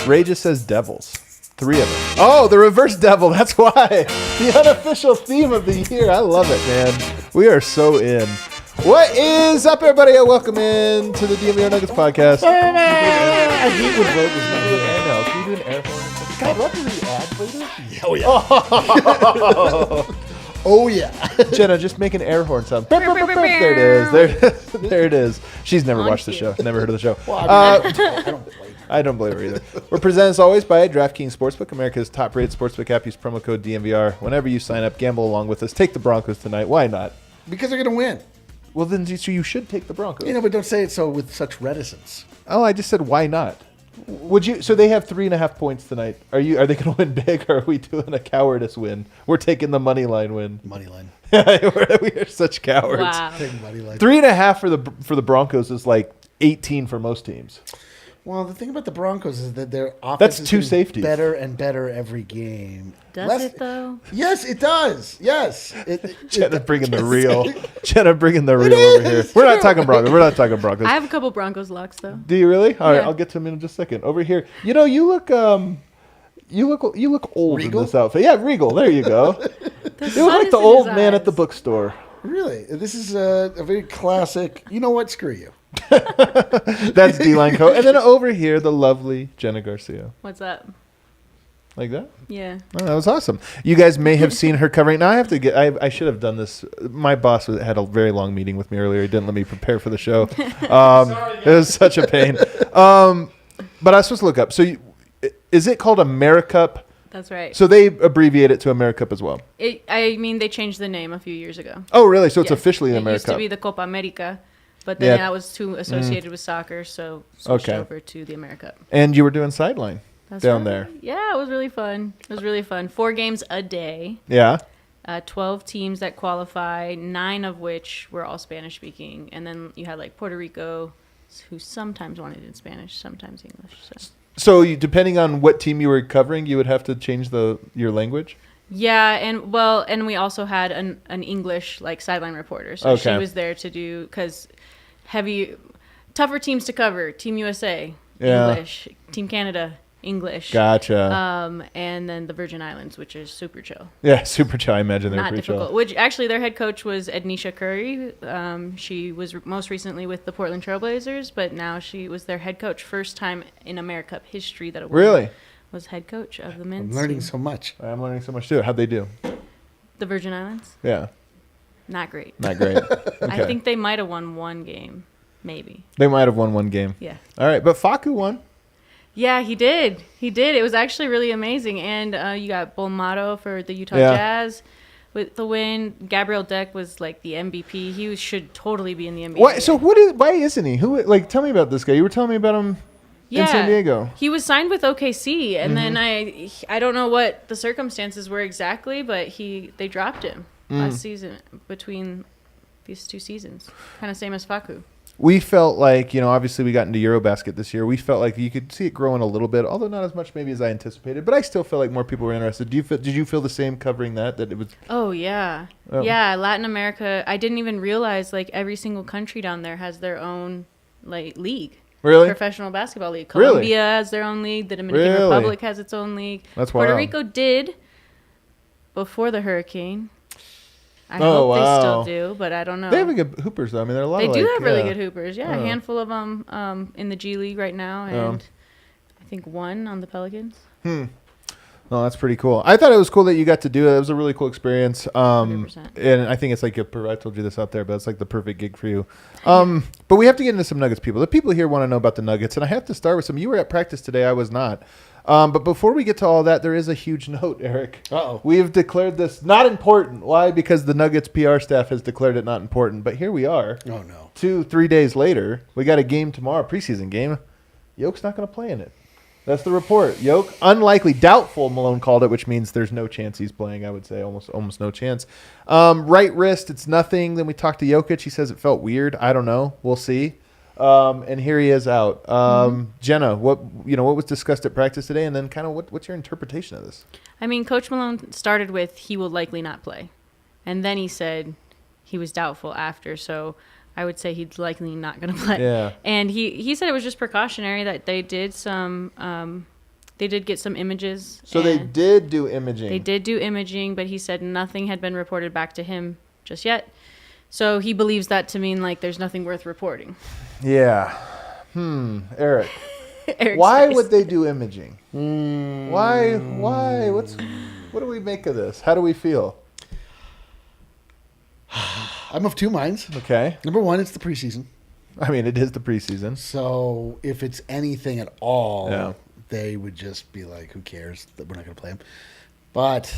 Ray just says devils. 3 of them. Oh, the reverse devil. That's why. The unofficial theme of the year. I love it, man. We are so in. What is up, everybody? Welcome in to the DNVR Nuggets podcast. I hate when Vogue is not here. I know. Can you do an air horn? God, what is the ad later? Oh, yeah. Oh, yeah. Jenna, just make an air horn sound. There it is. There it is. She's never watched the show. Never heard of the show. Well, I don't blame her. I don't blame her either. We're presented as always by DraftKings Sportsbook, America's top-rated sportsbook app. Use promo code DNVR. Whenever you sign up, gamble along with us. Take the Broncos tonight. Why not? Because they're going to win. Well, then so you should take the Broncos. You know, but don't say it so with such reticence. Oh, I just said why not? Would you? So they have 3.5 points tonight. Are they going to win big, or are we doing a cowardice win? We're taking the money line win. Money line. We are such cowards. Wow. Taking money line. 3.5 for the Broncos is like 18 for most teams. Well, the thing about the Broncos is that their offense That's 2 safeties. Better and better every game. Does it, though? Yes, it does. Yes. Jenna bringing the real. Jenna bringing the real over here. We're not talking Broncos. We're not talking Broncos. I have a couple Broncos locks, though. Do you really? All right, Yeah. I'll get to them in just a second. Over here, you know, you look old Regal? in this outfit. Yeah, Regal. There you go. You look like the old man at the bookstore. Really? This is a very classic. You know what? Screw you. That's D-line coat. And then over here, the lovely Jena Garcia. What's up? Like that? Yeah. Oh, that was awesome. You guys may have seen her covering. Now I have to get. I should have done this. My boss had a very long meeting with me earlier. He didn't let me prepare for the show. It was such a pain. But I was supposed to look up. So, is it called AmeriCup? That's right. So they abbreviate it to AmeriCup as well. They changed the name a few years ago. Oh, really? So it's Yes. officially It AmeriCup. used to be the Copa America, but then that was too associated with soccer, so switched over to the AmeriCup. And you were doing sideline down right. there. Yeah, it was really fun. 4 games a day. Yeah. 12 teams that qualify, 9 of which were all Spanish speaking, and then you had like Puerto Rico, who sometimes wanted in Spanish, sometimes English. So depending on what team you were covering, you would have to change your language? Yeah, and we also had an English like sideline reporter. So she was there to do, because tougher teams to cover. Team USA, English. Team Canada, English. Gotcha. And then the Virgin Islands, which is super chill. Yeah, super chill. I imagine they're Not pretty difficult. chill. Which actually their head coach was Ednisha Curry. She was most recently with the Portland Trailblazers, but now she was their head coach. First time in AmeriCup history that a woman was head coach of the men's I'm learning team. so much. I'm learning so much too. How'd they do? The Virgin Islands? Yeah. Not great. Not great. Okay. I think they might have won 1 game, maybe. They might have won 1 game. Yeah. All right, but Facu won. Yeah, he did. It was actually really amazing. And you got Bolmato for the Utah Jazz with the win. Gabriel Deck was like the MVP. He should totally be in the NBA. What? So why isn't he? Tell me about this guy. You were telling me about him in San Diego. He was signed with OKC, and then I don't know what the circumstances were exactly, but they dropped him last season between these 2 seasons. Kind of same as Facu. We felt like, obviously we got into Eurobasket this year. We felt like you could see it growing a little bit, although not as much maybe as I anticipated. But I still feel like more people were interested. Did you feel the same covering that it was? Oh, yeah. Oh. Yeah, Latin America. I didn't even realize like every single country down there has their own like league. Really? Professional basketball league. Colombia Really? has their own league. The Dominican Republic has its own league. That's Puerto wild. Rico did before the hurricane. I hope they still do, but I don't know. They have good hoopers, though. I mean, there are a lot They of do have really good hoopers. Yeah, Oh. a handful of them in the G League right now, and I think 1 on the Pelicans. No, that's pretty cool. I thought it was cool that you got to do it. It was a really cool experience. 100%. And I think it's like I told you this out there, but it's like the perfect gig for you. But we have to get into some Nuggets people. The people here want to know about the Nuggets, and I have to start with some. You were at practice today. I was not. But before we get to all that, there is a huge note, Eric. Uh-oh. We have declared this not important. Why? Because the Nuggets PR staff has declared it not important. But here we are. Oh, no. 2-3 days later. We got a game tomorrow, preseason game. Yoke's not going to play in it. That's the report. Yoke, unlikely, doubtful, Malone called it, which means there's no chance he's playing, I would say. Almost no chance. Right wrist, it's nothing. Then we talked to Jokic. He says it felt weird. I don't know. We'll see. And here he is out. Jenna, what was discussed at practice today, and then kind of what's your interpretation of this? I mean, Coach Malone started with he will likely not play, and then he said he was doubtful after. So I would say he's likely not going to play. Yeah. And he said it was just precautionary, that they did some They did get some images. So they did do imaging. They did do imaging, but he said nothing had been reported back to him just yet. So he believes that to mean like there's nothing worth reporting. Yeah. Eric. Why would they do imaging? Why? What do we make of this? How do we feel? I'm of two minds. Okay. Number one, it's the preseason. I mean, it is the preseason. So if it's anything at all, Yeah. they would just be like, who cares that we're not going to play him? But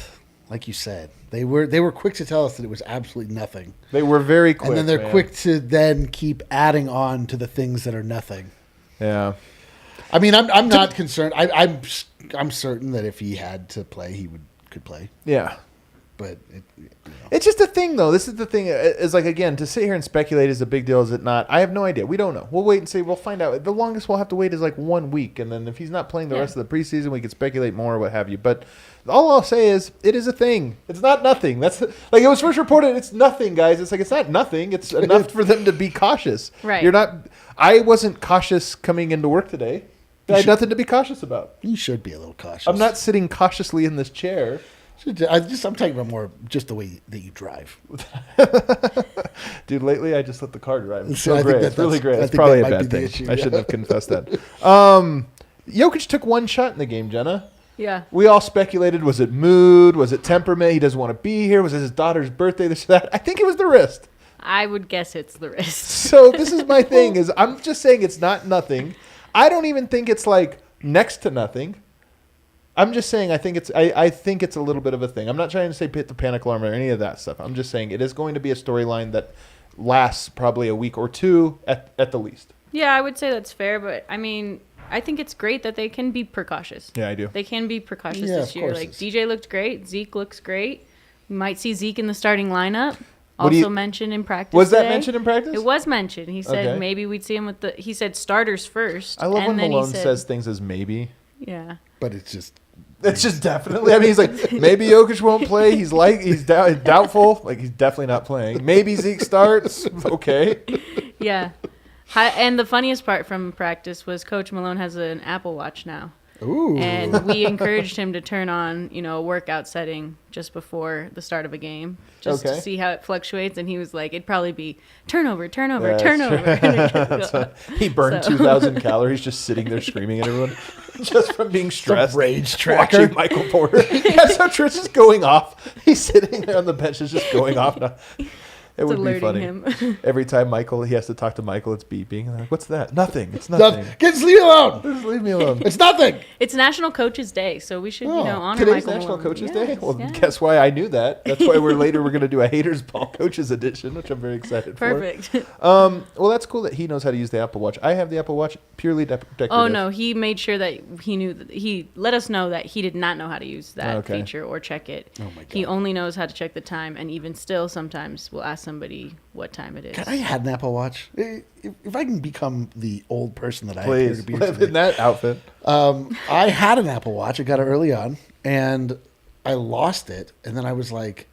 like you said, they were quick to tell us that it was absolutely nothing. They were very quick. And then they're quick to then keep adding on to the things that are nothing. Yeah. I mean, I'm not concerned. I'm certain that if he had to play, he could play. Yeah. But it's just a thing, though. This is the thing. Is like, again, to sit here and speculate is a big deal. Is it not? I have no idea. We don't know. We'll wait and see. We'll find out. The longest we'll have to wait is like 1 week, and then if he's not playing the rest of the preseason, we can speculate more or what have you. But all I'll say is it is a thing. It's not nothing. That's like it was first reported. It's nothing, guys. It's like it's not nothing. It's enough for them to be cautious. Right. You're not. I wasn't cautious coming into work today. I had nothing to be cautious about. you should be a little cautious. I'm not sitting cautiously in this chair. I'm talking about more just the way that you drive. Dude, lately I just let the car drive. It's So so I think great. It's really great. It's that probably a might be bad the thing. issue, I shouldn't yeah. have confessed that. Jokic took one shot in the game, Jenna. Yeah. We all speculated, was it mood? Was it temperament? He doesn't want to be here. Was it his daughter's birthday? This, that. I think it was the wrist. I would guess it's the wrist. So this is my thing is I'm just saying it's not nothing. I don't even think it's like next to nothing. I'm just saying I think it's a little bit of a thing. I'm not trying to say hit the panic alarm or any of that stuff. I'm just saying it is going to be a storyline that lasts probably a week or two at the least. Yeah, I would say that's fair, but I mean, I think it's great that they can be precautious. Yeah, I do. They can be precautious Yeah, this of year. course Like it's- DJ looked great, Zeke looks great. We might see Zeke in the starting lineup. What do Also you- mentioned in practice. Was that today. mentioned in practice? It was mentioned. He said Okay. maybe we'd see him with the. He said starters first. I love and when then Malone he said, says things as maybe. Yeah. But it's just Definitely. I mean, he's like, maybe Jokic won't play. He's doubtful. Like, he's definitely not playing. Maybe Zeke starts. Okay. Yeah. And the funniest part from practice was Coach Malone has an Apple Watch now. ooh. And we encouraged him to turn on, a workout setting just before the start of a game, just Okay. to see how it fluctuates. And he was like, it'd probably be turnover. Yeah, that's right. He burned So- 2,000 calories just sitting there screaming at everyone, just from being stressed. rage tracker. Watching Michael Porter. Yeah, so Trish is going off. He's sitting there on the bench, is just going off now. It would be alerting funny. him. Every time he has to talk to Michael, it's beeping. And I'm like, what's that? Nothing. It's nothing. Just leave me alone. Just leave me alone. It's nothing. It's National Coaches Day, so we should, honor Today's Michael National Malone. Coaches Yes, Day? Well, yes. guess why I knew that. That's why we're going to do a Haters Ball Coaches Edition, which I'm very excited Perfect. for. Well, that's cool that he knows how to use the Apple Watch. I have the Apple Watch purely decorative. Oh, no. He made sure that he knew that he let us know that he did not know how to use that Okay. feature or check it. Oh, my God. He only knows how to check the time, and even still, sometimes we'll ask somebody what time it is. God, I had an Apple Watch. If I can become the old person that I appear Please, to be, live in that outfit. I had an Apple Watch. I got it early on, and I lost it. And then I was like,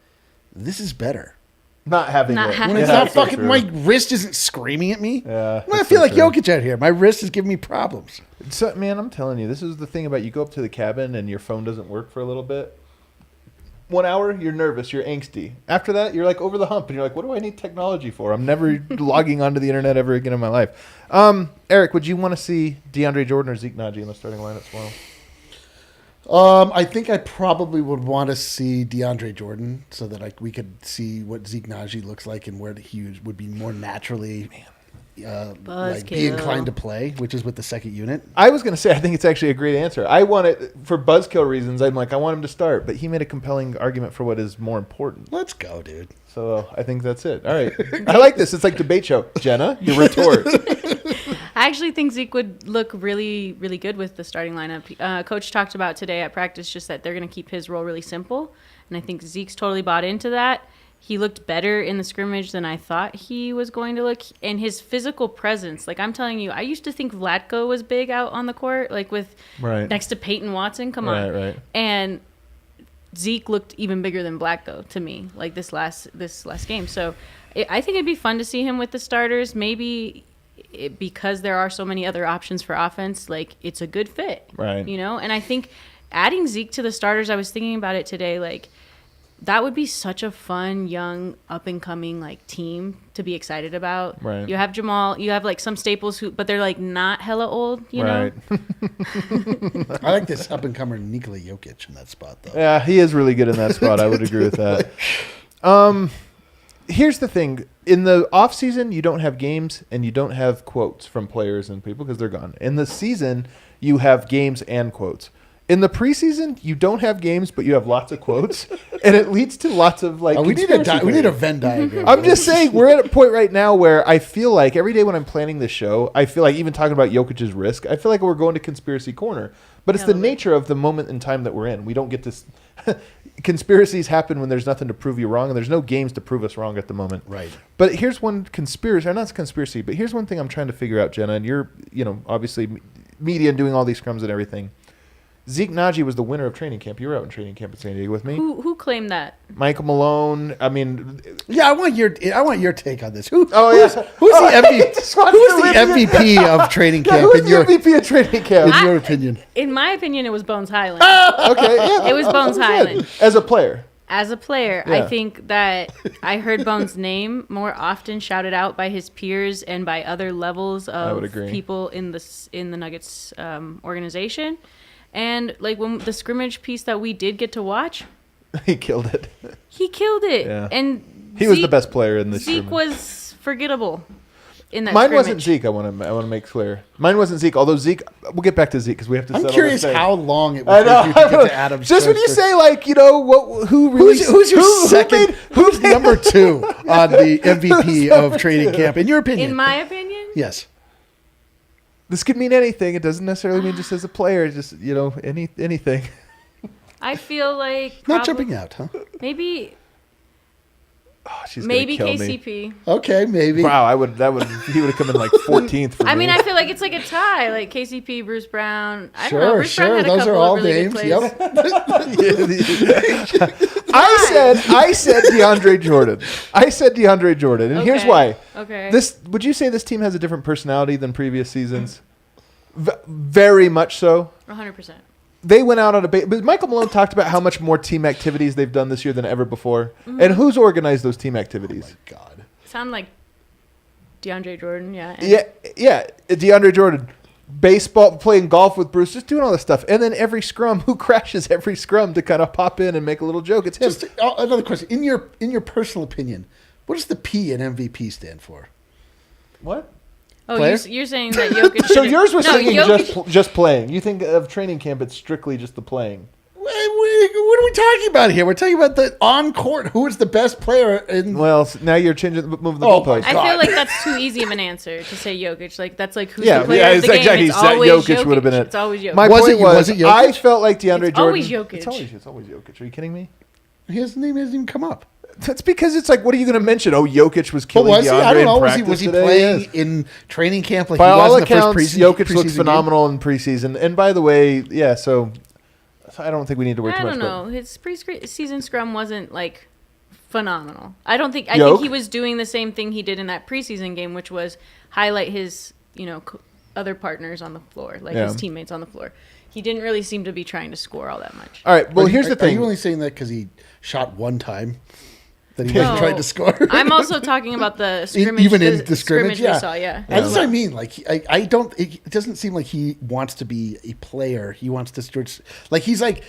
"This is better." Not having Not it. having When it's Yeah, not so fucking, true. my wrist isn't screaming at me. Yeah, I that's feel so like true. Jokic out here. My wrist is giving me problems. So, man, I'm telling you, this is the thing about you go up to the cabin and your phone doesn't work for a little bit. 1 hour, you're nervous, you're angsty. After that, you're like over the hump, and you're like, what do I need technology for? I'm never logging onto the internet ever again in my life. Eric, would you want to see DeAndre Jordan or Zeke Naji in the starting lineup tomorrow? I think I probably would want to see DeAndre Jordan so that we could see what Zeke Naji looks like and where he would be more naturally be Buzzkill. inclined to play, which is with the second unit. I was going to say, I think it's actually a great answer. I want it, for buzzkill reasons, I want him to start, but he made a compelling argument for what is more important. Let's go, dude. So I think that's it. All right. I like this. It's like debate show. Jenna, your retort. I actually think Zeke would look really, really good with the starting lineup. Coach talked about today at practice just that they're going to keep his role really simple, and I think Zeke's totally bought into that. He looked better in the scrimmage than I thought he was going to look, and his physical presence. Like I'm telling you, I used to think Vlatko was big out on the court, like with Right. next to Peyton Watson. Come on, Right. and Zeke looked even bigger than Vlatko to me, like this last game. So I think it'd be fun to see him with the starters. Maybe because there are so many other options for offense, like it's a good fit, right? And I think adding Zeke to the starters, I was thinking about it today, like that would be such a fun, young, up and coming like team to be excited about. Right. You have Jamal, you have like some staples but they're like not hella old, you know? I like this up and comer Nikola Jokic in that spot though. Yeah, he is really good in that spot. I would agree with that. Here's the thing. In the off season, you don't have games and you don't have quotes from players and people because they're gone. In the season, you have games and quotes. In the preseason, you don't have games, but you have lots of quotes, and it leads to lots of like. We need a Venn diagram. I'm just saying we're at a point right now where I feel like every day when I'm planning this show, I feel like even talking about Jokic's risk, I feel like we're going to conspiracy corner. But it's the nature of the moment in time that we're in. We don't get this. Conspiracies happen when there's nothing to prove you wrong, and there's no games to prove us wrong at the moment. Right. But here's one conspiracy, or not conspiracy, but here's one thing I'm trying to figure out, Jenna, and you're, obviously media and doing all these scrums and everything. Zeke Naji was the winner of training camp. You were out in training camp in San Diego with me. Who claimed that? Michael Malone. I mean, yeah, I want your take on this. Who's the MVP of training camp? Who's the MVP of training camp? In your opinion? In my opinion, it was Bones Highland. Okay, yeah, it was Bones Highland. As a player. As a player, Yeah. I think that I heard Bones' name more often shouted out by his peers and by other levels of people in the Nuggets organization. And like when the scrimmage piece that we did get to watch, he killed it. Yeah. And he was the best player in the Zeke scrimmage. Was forgettable in that Mine scrimmage. wasn't Zeke. I want to make clear. Mine wasn't Zeke. Although Zeke, we'll get back to Zeke because we have to. I'm curious how long it would take you to get to Adams. Just when you say like who's your second? Who's number 2 on the MVP of training camp in your opinion? In my opinion, yes. This could mean anything. It doesn't necessarily mean just as a player. Just anything. I feel like not jumping out, huh? Maybe. Oh, she's maybe gonna kill KCP. Me. Okay, maybe. Wow, he would have come in like 14th for me. I mean, I feel like it's like a tie, like KCP, Bruce Brown. I don't know. Bruce Brown had a couple those are all of really names. Yep. I said DeAndre Jordan. And here's why. Okay. Would you say this team has a different personality than previous seasons? Very much so. 100%. They went out on a but Michael Malone talked about how much more team activities they've done this year than ever before. Mm-hmm. And who's organized those team activities? Oh my God. Sound like DeAndre Jordan, yeah. Yeah, DeAndre Jordan. Baseball, playing golf with Bruce, just doing all this stuff. And then every scrum, who crashes every scrum to kind of pop in and make a little joke? It's him. Just another question. In your personal opinion, what does the P in MVP stand for? What? Oh, you're saying that Jokic. So yours was thinking Jokic, just playing. You think of training camp, it's strictly just the playing. What are we talking about here? We're talking about the on court. Who is the best player? Well, now you're moving the goalpost. I feel like that's too easy of an answer to say Jokic. Like that's like who's the player of the game. Exactly. It's always Jokic would have been it. It's always Jokic. My point was it Jokic? I felt like DeAndre Jordan. Always Jokic. It's always Jokic. Are you kidding me? His name hasn't even come up. That's because it's like, what are you going to mention? Oh, Jokic was killing DeAndre I don't know. in practice Was he today? playing in training camp like by he was all in the accounts, first Jokic looks preseason phenomenal in preseason. And by the way, yeah, so I don't think we need to worry too much. I don't know. His preseason scrum wasn't like phenomenal. I think he was doing the same thing he did in that preseason game, which was highlight his other partners on the floor, like his teammates on the floor. He didn't really seem to be trying to score all that much. All right. Well, here's the thing. Are you only saying that because he shot one time? That he wasn't trying to score. I'm also talking about the scrimmage. Even in the scrimmage, we saw, yeah. That's what I mean. Like, I don't. It doesn't seem like he wants to be a player. He wants to stretch. Like, he's like,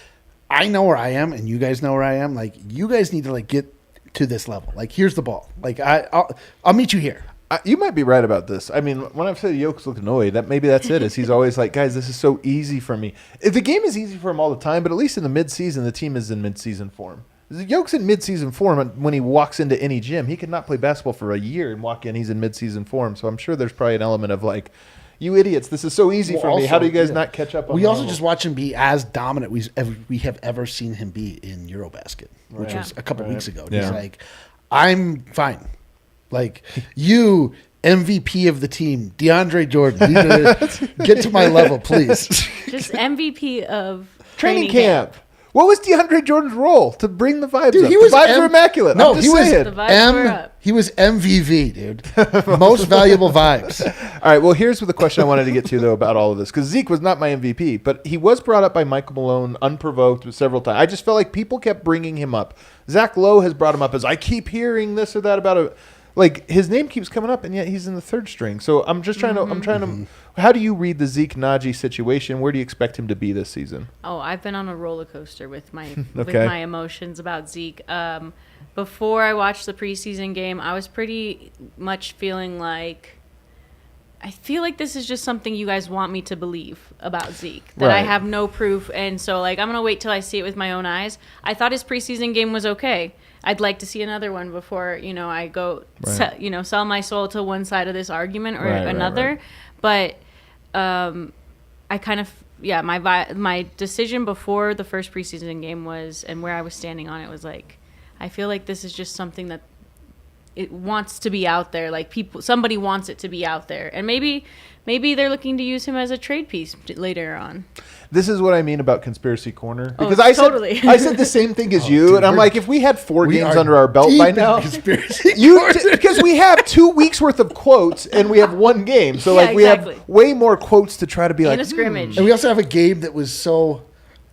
I know where I am, and you guys know where I am. Like, you guys need to like get to this level. Like, here's the ball. Like, I'll meet you here. You might be right about this. I mean, when I've said Jokic look annoyed, maybe that's it. Is he's always like, guys, this is so easy for me. The game is easy for him all the time, but at least in the midseason, the team is in midseason form. Jokic's in midseason form, and when he walks into any gym, he could not play basketball for a year and walk in. He's in midseason form, so I'm sure there's probably an element of like, you idiots, this is so easy for me. How do you guys not catch up on We also just watch him be as dominant we have ever seen him be in Eurobasket, which was a couple weeks ago. He's like, I'm fine. Like, you, MVP of the team, DeAndre Jordan, you to get to my level, please. Just MVP of training camp. What was DeAndre Jordan's role to bring the vibes up? He was the vibes were immaculate. No, I'm he was saying. The vibes were up. He was MVV, dude. Most valuable vibes. All right, well, here's the question I wanted to get to, though, about all of this. Because Zeke was not my MVP, but he was brought up by Michael Malone unprovoked several times. I just felt like people kept bringing him up. Zach Lowe has brought him up as, I keep hearing this or that about it. Like, his name keeps coming up, and yet he's in the third string. So I'm just trying to how do you read the Zeke Najee situation? Where do you expect him to be this season? Oh, I've been on a roller coaster with my with my emotions about Zeke. Before I watched the preseason game, I was pretty much feeling like I feel like this is just something you guys want me to believe about Zeke, that I have no proof. And so, like, I'm going to wait till I see it with my own eyes. I thought his preseason game was okay. I'd like to see another one before, I go, sell my soul to one side of this argument or another. But I kind of, my decision before the first preseason game was, and where I was standing on it was like, I feel like this is just something that it wants to be out there. Like somebody wants it to be out there, and maybe they're looking to use him as a trade piece later on. This is what I mean about Conspiracy Corner, because I said the same thing as you, and I'm like, if we had 4 games under our belt by now, because we have 2 weeks worth of quotes and we have 1 game, so we have way more quotes to try to be a scrimmage, and we also have a game that was so.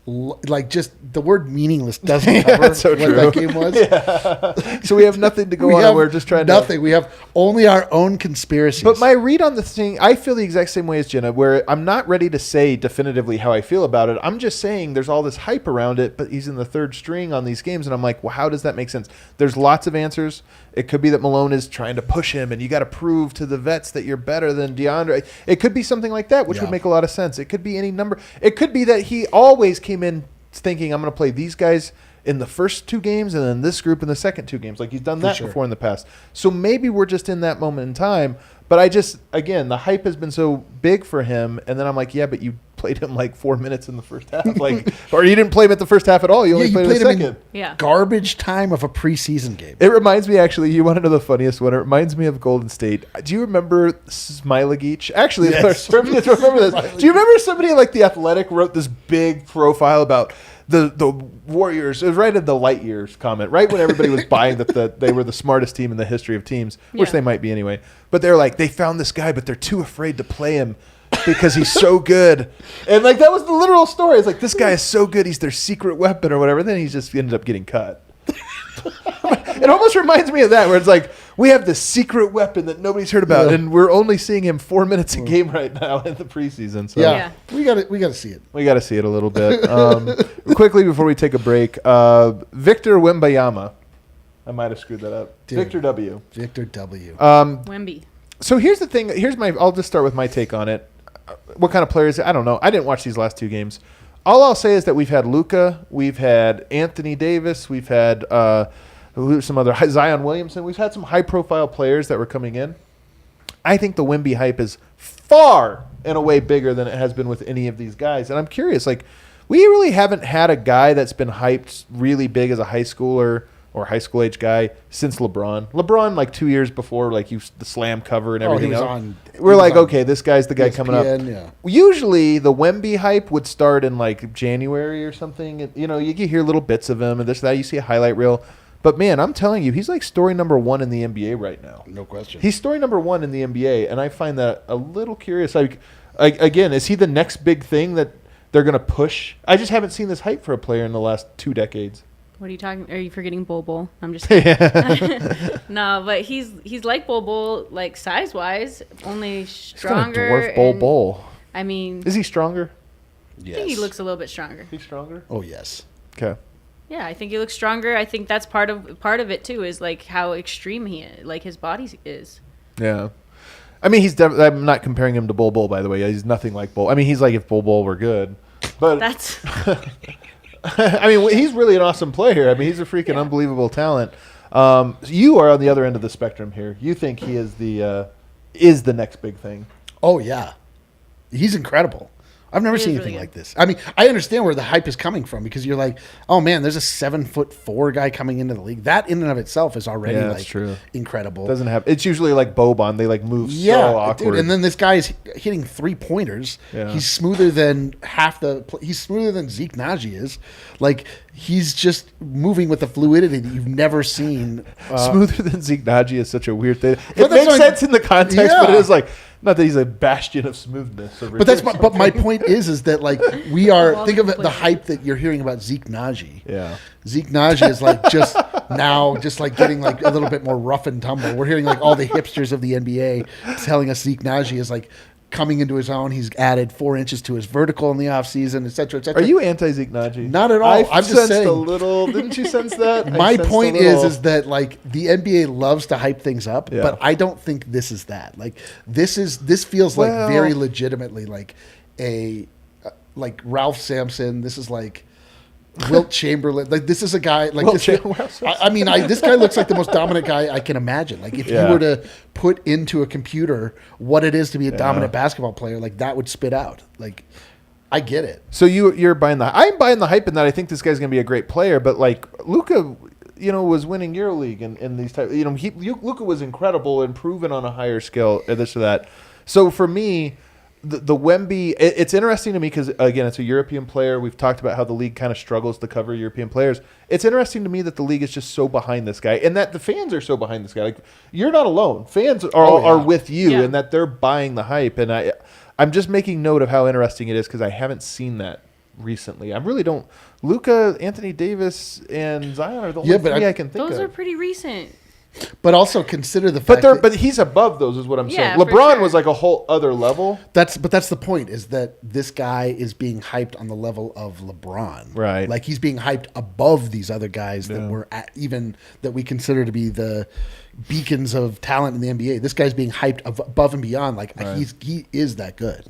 Like, just the word meaningless doesn't cover what that game was. Yeah. So we have nothing to go on. We're just trying nothing. We have only our own conspiracies. But my read on the thing, I feel the exact same way as Jenna, where I'm not ready to say definitively how I feel about it. I'm just saying there's all this hype around it, but he's in the third string on these games, and I'm like, well, how does that make sense? There's lots of answers. It could be that Malone is trying to push him, and you got to prove to the vets that you're better than DeAndre. It could be something like that, which would make a lot of sense. It could be any number. It could be that he always came in thinking, I'm going to play these guys in the first 2 games and then this group in the second 2 games. Like, he's done that before in the past. So maybe we're just in that moment in time. But I just, again, the hype has been so big for him. And then I'm like, yeah, but you played him like 4 minutes in the first half. Like, or you didn't play him at the first half at all. You only played him the second. Garbage time of a preseason game. It reminds me, actually, you want to know the funniest one? It reminds me of Golden State. Do you remember Smilegeach? Actually, yes. remember this. Do you remember somebody like The Athletic wrote this big profile about the Warriors? It was right in the light years comment, right when everybody was buying that they were the smartest team in the history of teams, which they might be anyway. But they're like, they found this guy, but they're too afraid to play him because he's so good. And like, that was the literal story. It's like, this guy is so good, he's their secret weapon or whatever. Then he just ended up getting cut. It almost reminds me of that, where it's like, we have this secret weapon that nobody's heard about, and we're only seeing him 4 minutes a game right now in the preseason. So we got to see it. We got to see it a little bit. Quickly before we take a break, Victor Wembanyama. I might have screwed that up. Dude, Victor W. Wemby. So here's the thing. I'll just start with my take on it. What kind of players? I don't know. I didn't watch these last 2 games. All I'll say is that we've had Luka, we've had Anthony Davis, we've had some other Zion Williamson. We've had some high-profile players that were coming in. I think the Wemby hype is far and away bigger than it has been with any of these guys. And I'm curious, like, we really haven't had a guy that's been hyped really big as a high schooler or high school age guy since LeBron. LeBron, like 2 years before, like the slam cover and everything else. We're like, okay, this guy's the guy ESPN, coming up. Yeah. Usually the Wemby hype would start in like January or something. You know, you can hear little bits of him and this, that. You see a highlight reel. But, man, I'm telling you, he's like story number 1 in the NBA right now. No question. He's story number 1 in the NBA, and I find that a little curious. Like, again, is he the next big thing that they're going to push? I just haven't seen this hype for a player in the last 2 decades. What are you talking? Are you forgetting Bol? I'm just kidding. No, but he's like Bol, like size-wise, only stronger. He's kind of dwarf Bol. I mean, is he stronger? Yes. I think he looks a little bit stronger. He's stronger? Oh, yes. Okay. Yeah, I think he looks stronger. I think that's part of it too, is like how extreme he is, like his body is. Yeah. I mean, I'm not comparing him to Bol, by the way. He's nothing like Bol. I mean, he's like if Bol were good. But that's I mean, he's really an awesome player. I mean, he's a freaking unbelievable talent. You are on the other end of the spectrum here. You think he is the next big thing. Oh, yeah. He's incredible. I've never seen anything like this. I mean, I understand where the hype is coming from because you're like, oh man, there's a 7'4" guy coming into the league. That in and of itself is already incredible. Doesn't have. It's usually like Boban. They like move so awkward. Dude, and then this guy is hitting 3-pointers. Yeah. He's smoother than he's smoother than Zeke Naji is. Like he's just moving with a fluidity that you've never seen. Smoother than Zeke Naji is such a weird thing. It makes sense in the context, but it is like. Not that he's a bastion of smoothness. But my point is that like we are think of it, the hype that you're hearing about Zeke Naji. Yeah, Zeke Naji is like just like getting like a little bit more rough and tumble. We're hearing like all the hipsters of the NBA telling us Zeke Naji is like coming into his own. He's added 4 inches to his vertical in the offseason, et cetera, et cetera. Are you anti-Zeke Naji? Not at all. I'm just saying. A little. Didn't you sense that? My point is that like the NBA loves to hype things up, but I don't think this is that. Like this feels like very legitimately like like Ralph Sampson. This is like Wilt Chamberlain. Like this is a guy like this. I mean, this guy looks like the most dominant guy I can imagine. Like if you were to put into a computer what it is to be a dominant basketball player, like that would spit out. Like I get it. So you're buying I'm buying the hype in that I think this guy's going to be a great player. But like Luka, was winning EuroLeague and these types. Luka was incredible and proven on a higher scale. This or that. So for me. The Wemby, it's interesting to me because, again, it's a European player. We've talked about how the league kind of struggles to cover European players. It's interesting to me that the league is just so behind this guy and that the fans are so behind this guy. Like, you're not alone. Fans are with you and that they're buying the hype. And I'm just making note of how interesting it is because I haven't seen that recently. I really don't. Luka, Anthony Davis, and Zion are the only three I can think of. Those are pretty recent. But also consider the fact but he's above those is what I'm saying. LeBron was like a whole other level. But that's the point is that this guy is being hyped on the level of LeBron. Right. Like he's being hyped above these other guys that were even that we consider to be the beacons of talent in the NBA. This guy's being hyped above and beyond. Like he is that good.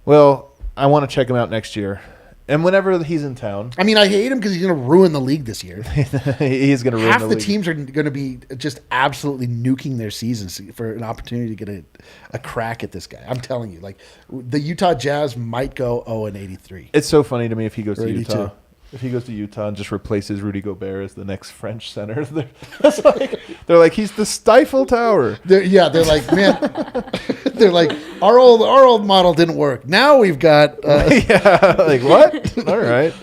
Well, I want to check him out next year. And whenever he's in town. I mean, I hate him because he's going to ruin the league this year. He's going to ruin the league. Half the teams are going to be just absolutely nuking their seasons for an opportunity to get a crack at this guy. I'm telling you, like the Utah Jazz might go 0-83. It's so funny to me if he goes to Utah. If he goes to Utah and just replaces Rudy Gobert as the next French center, they're like he's the Stifle Tower. They're like, man, they're like our old model didn't work. Now we've got like what? All right.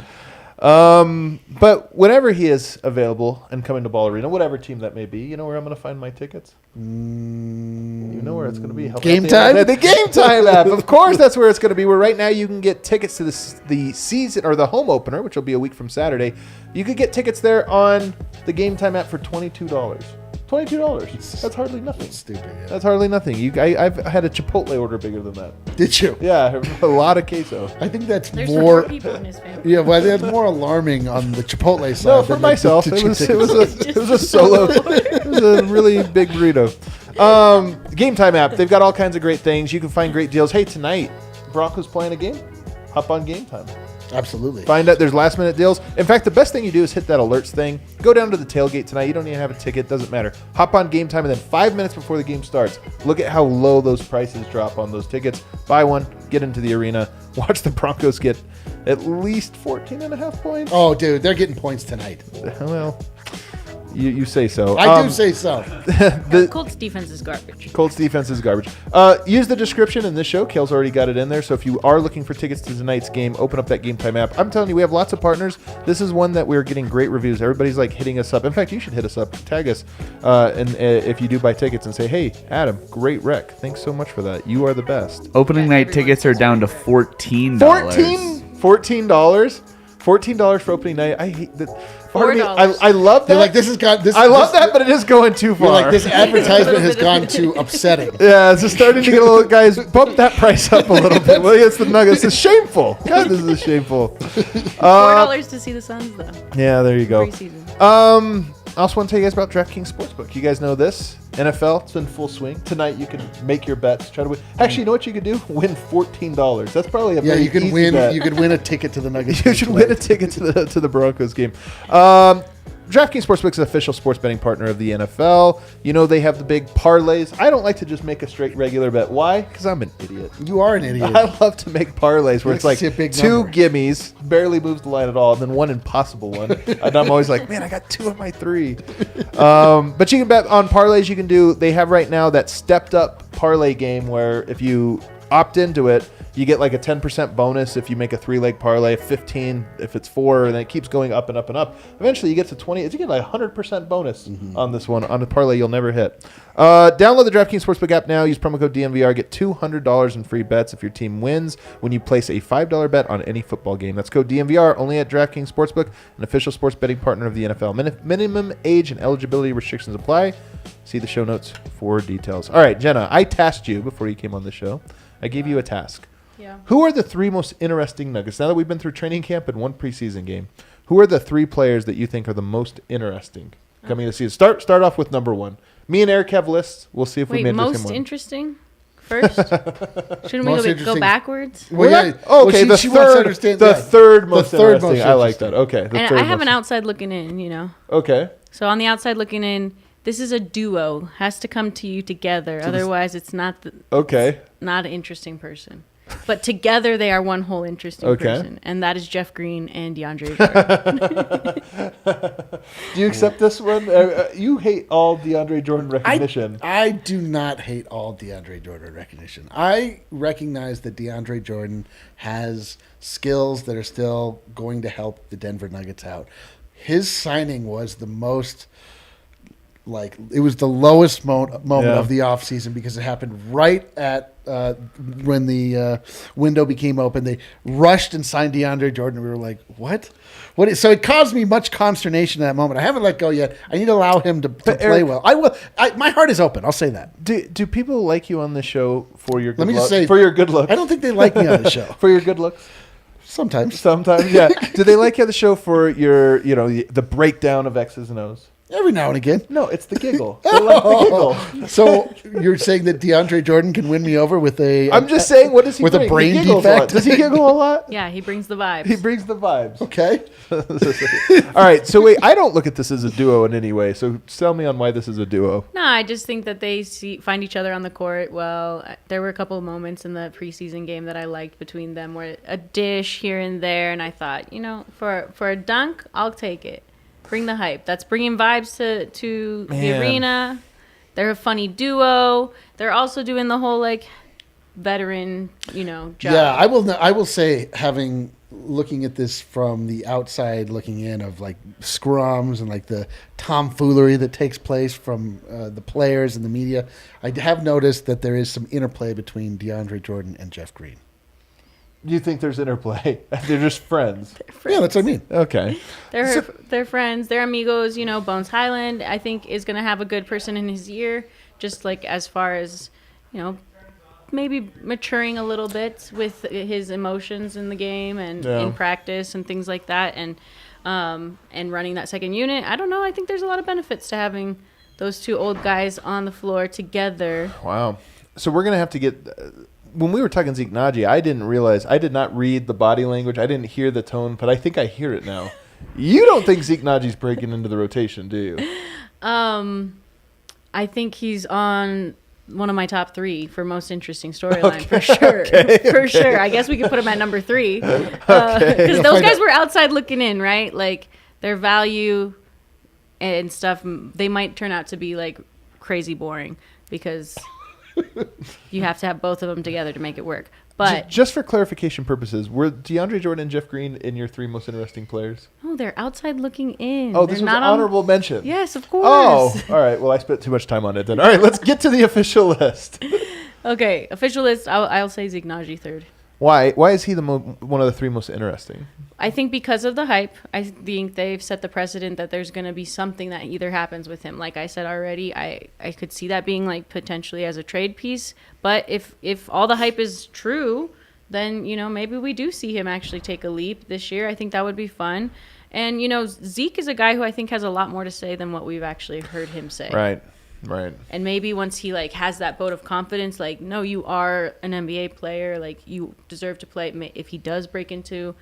But whenever he is available and coming to Ball Arena, whatever team that may be, you know where I'm going to find my tickets? You know where it's going to be. Game Time? The Game Time app. Of course, that's where it's going to be. Where right now you can get tickets to the season or the home opener, which will be a week from Saturday. You could get tickets there on the Game Time app for $22. $22. That's hardly nothing. That's stupid. Yeah. That's hardly nothing. I've had a Chipotle order bigger than that. Did you? Yeah, a lot of queso. I think that's There's more people in his family. Yeah, well, that's more alarming on the Chipotle side. No, for myself, it was a solo. It was a really big burrito. Game Time app. They've got all kinds of great things. You can find great deals. Hey, tonight, Broncos playing a game. Hop on Game Time. Absolutely. Find out there's last minute deals. In fact, the best thing you do is hit that alerts thing. Go down to the tailgate tonight. You don't even have a ticket. Doesn't matter. Hop on Game Time, and then 5 minutes before the game starts, look at how low those prices drop on those tickets. Buy one. Get into the arena. Watch the Broncos get at least 14.5 points. Oh, dude, they're getting points tonight. Well, you say so. I do say so. The Colts defense is garbage. Colts defense is garbage. Use the description in this show. Kale's already got it in there. So if you are looking for tickets to tonight's game, open up that Game Time app. I'm telling you, we have lots of partners. This is one that we're getting great reviews. Everybody's like hitting us up. In fact, you should hit us up. Tag us. And if you do buy tickets and say, hey, Adam, great rec. Thanks so much for that. You are the best. Opening night tickets are down to $14. $14? $14 for opening night. I hate that. $4. I love that. They're like, this has got this. I love that, but it is going too far. You're like, this advertisement has gone too upsetting. Yeah, it's just starting to get a little. Guys, bump that price up a little bit. Well, it's the Nuggets. It's shameful. God, this is shameful. $4 to see the Suns, though. Yeah, there you go. Preseason. I also want to tell you guys about DraftKings Sportsbook. You guys know this. NFL, it's in full swing. Tonight, you can make your bets. Try to win. Actually, you know what you could do? Win $14. That's probably a very you can easy win. bet. You could win a ticket to the Nuggets. You should win a ticket to the Broncos game. DraftKings Sportsbook is an official sports betting partner of the NFL. You know they have the big parlays. I don't like to just make a straight regular bet. Why? Because I'm an idiot. You are an idiot. I love to make parlays where it's like a big two number. gimmies, barely moves the line at all, and then one impossible one. And I'm always like, man, I got 2 of my 3. But you can bet on parlays. You can do. They have right now that stepped up parlay game where if you opt into it, you get like a 10% bonus if you make a 3-leg parlay, 15 if it's 4, and then it keeps going up and up and up. Eventually, you get to 20. You get like 100% bonus on this one, on a parlay you'll never hit. Download the DraftKings Sportsbook app now. Use promo code DNVR. Get $200 in free bets if your team wins when you place a $5 bet on any football game. That's code DNVR only at DraftKings Sportsbook, an official sports betting partner of the NFL. Minimum age and eligibility restrictions apply. See the show notes for details. All right, Jenna, I tasked you before you came on the show. I gave you a task. Yeah. Who are the 3 most interesting Nuggets? Now that we've been through training camp and 1 preseason game, who are the 3 players that you think are the most interesting coming to season? Start off with number 1. Me and Eric have lists. We'll see if we made the same most one. interesting first? Shouldn't Most we go interesting. backwards? Well, yeah. Okay, Well, she wants to understand that. third most third interesting. most I like that. interesting. Okay. The And third I have most- an outside looking in, you know. Okay. So on the outside looking in, this is a duo. Has to come to you together. Otherwise, it's not Okay. not an interesting person. But together, they are one whole interesting Okay. person, and that is Jeff Green and DeAndre Jordan. Do you accept this one? You hate all DeAndre Jordan recognition. I do not hate all DeAndre Jordan recognition. I recognize that DeAndre Jordan has skills that are still going to help the Denver Nuggets out. His signing was the most, like, it was the lowest moment of the offseason because it happened right at when the window became open. They rushed and signed DeAndre Jordan. We were like, what? So it caused me much consternation at that moment. I haven't let go yet. I need to allow him to play Eric, well. I will. My heart is open. I'll say that. Do people like you on the show for your good Let me just look- say, for your good looks? I don't think they like me on the show. For your good looks? Sometimes. Sometimes, yeah. Do they like you on the show for your, the breakdown of X's and O's? Every now and again. No, it's the giggle. They like the giggle. So you're saying that DeAndre Jordan can win me over with a... I'm just saying, what does he with bring? a brain He giggles a lot. defect? Does he giggle a lot? Yeah, he brings the vibes. He brings the vibes. Okay. All right, so wait, I don't look at this as a duo in any way, so tell me on why this is a duo. No, I just think that they find each other on the court well. There were a couple of moments in the preseason game that I liked between them, where a dish here and there, and I thought, for a dunk, I'll take it. Bring the hype. That's bringing vibes to the arena. They're a funny duo. They're also doing the whole veteran, job. Yeah, I will say, looking at this from the outside looking in of scrums and the tomfoolery that takes place from the players and the media, I have noticed that there is some interplay between DeAndre Jordan and Jeff Green. Do you think there's interplay? They're just friends. Yeah, that's what I mean. Okay. They're friends. They're amigos. Bones Highland, I think, is going to have a good person in his ear, just as far as, maybe maturing a little bit with his emotions in the game and in practice and things like that, and running that second unit. I don't know. I think there's a lot of benefits to having those two old guys on the floor together. Wow. So we're going to have to get... when we were talking Zeke Naji, I did not read the body language. I didn't hear the tone, but I think I hear it now. You don't think Zeke Naji's breaking into the rotation, do you? I think he's on one of my top 3 for most interesting storyline, for sure. For sure. I guess we could put him at number 3. Because those guys were outside looking in, right? Their value and stuff, they might turn out to be crazy boring because you have to have both of them together to make it work. But just for clarification purposes, were DeAndre Jordan and Jeff Green in your 3 most interesting players? Oh, they're outside looking in. Oh, this was an honorable mention. Yes, of course. Oh, all right. Well, I spent too much time on it then. All right, let's get to the official list. Okay, official list. I'll say Zeke Naji third. Why? Why is he one of the 3 most interesting? I think because of the hype. I think they've set the precedent that there's going to be something that either happens with him. Like I said already, I could see that being potentially as a trade piece. But if all the hype is true, then maybe we do see him actually take a leap this year. I think that would be fun. And Zeke is a guy who I think has a lot more to say than what we've actually heard him say. Right. And maybe once he has that vote of confidence, no, you are an NBA player, you deserve to play. If he does break into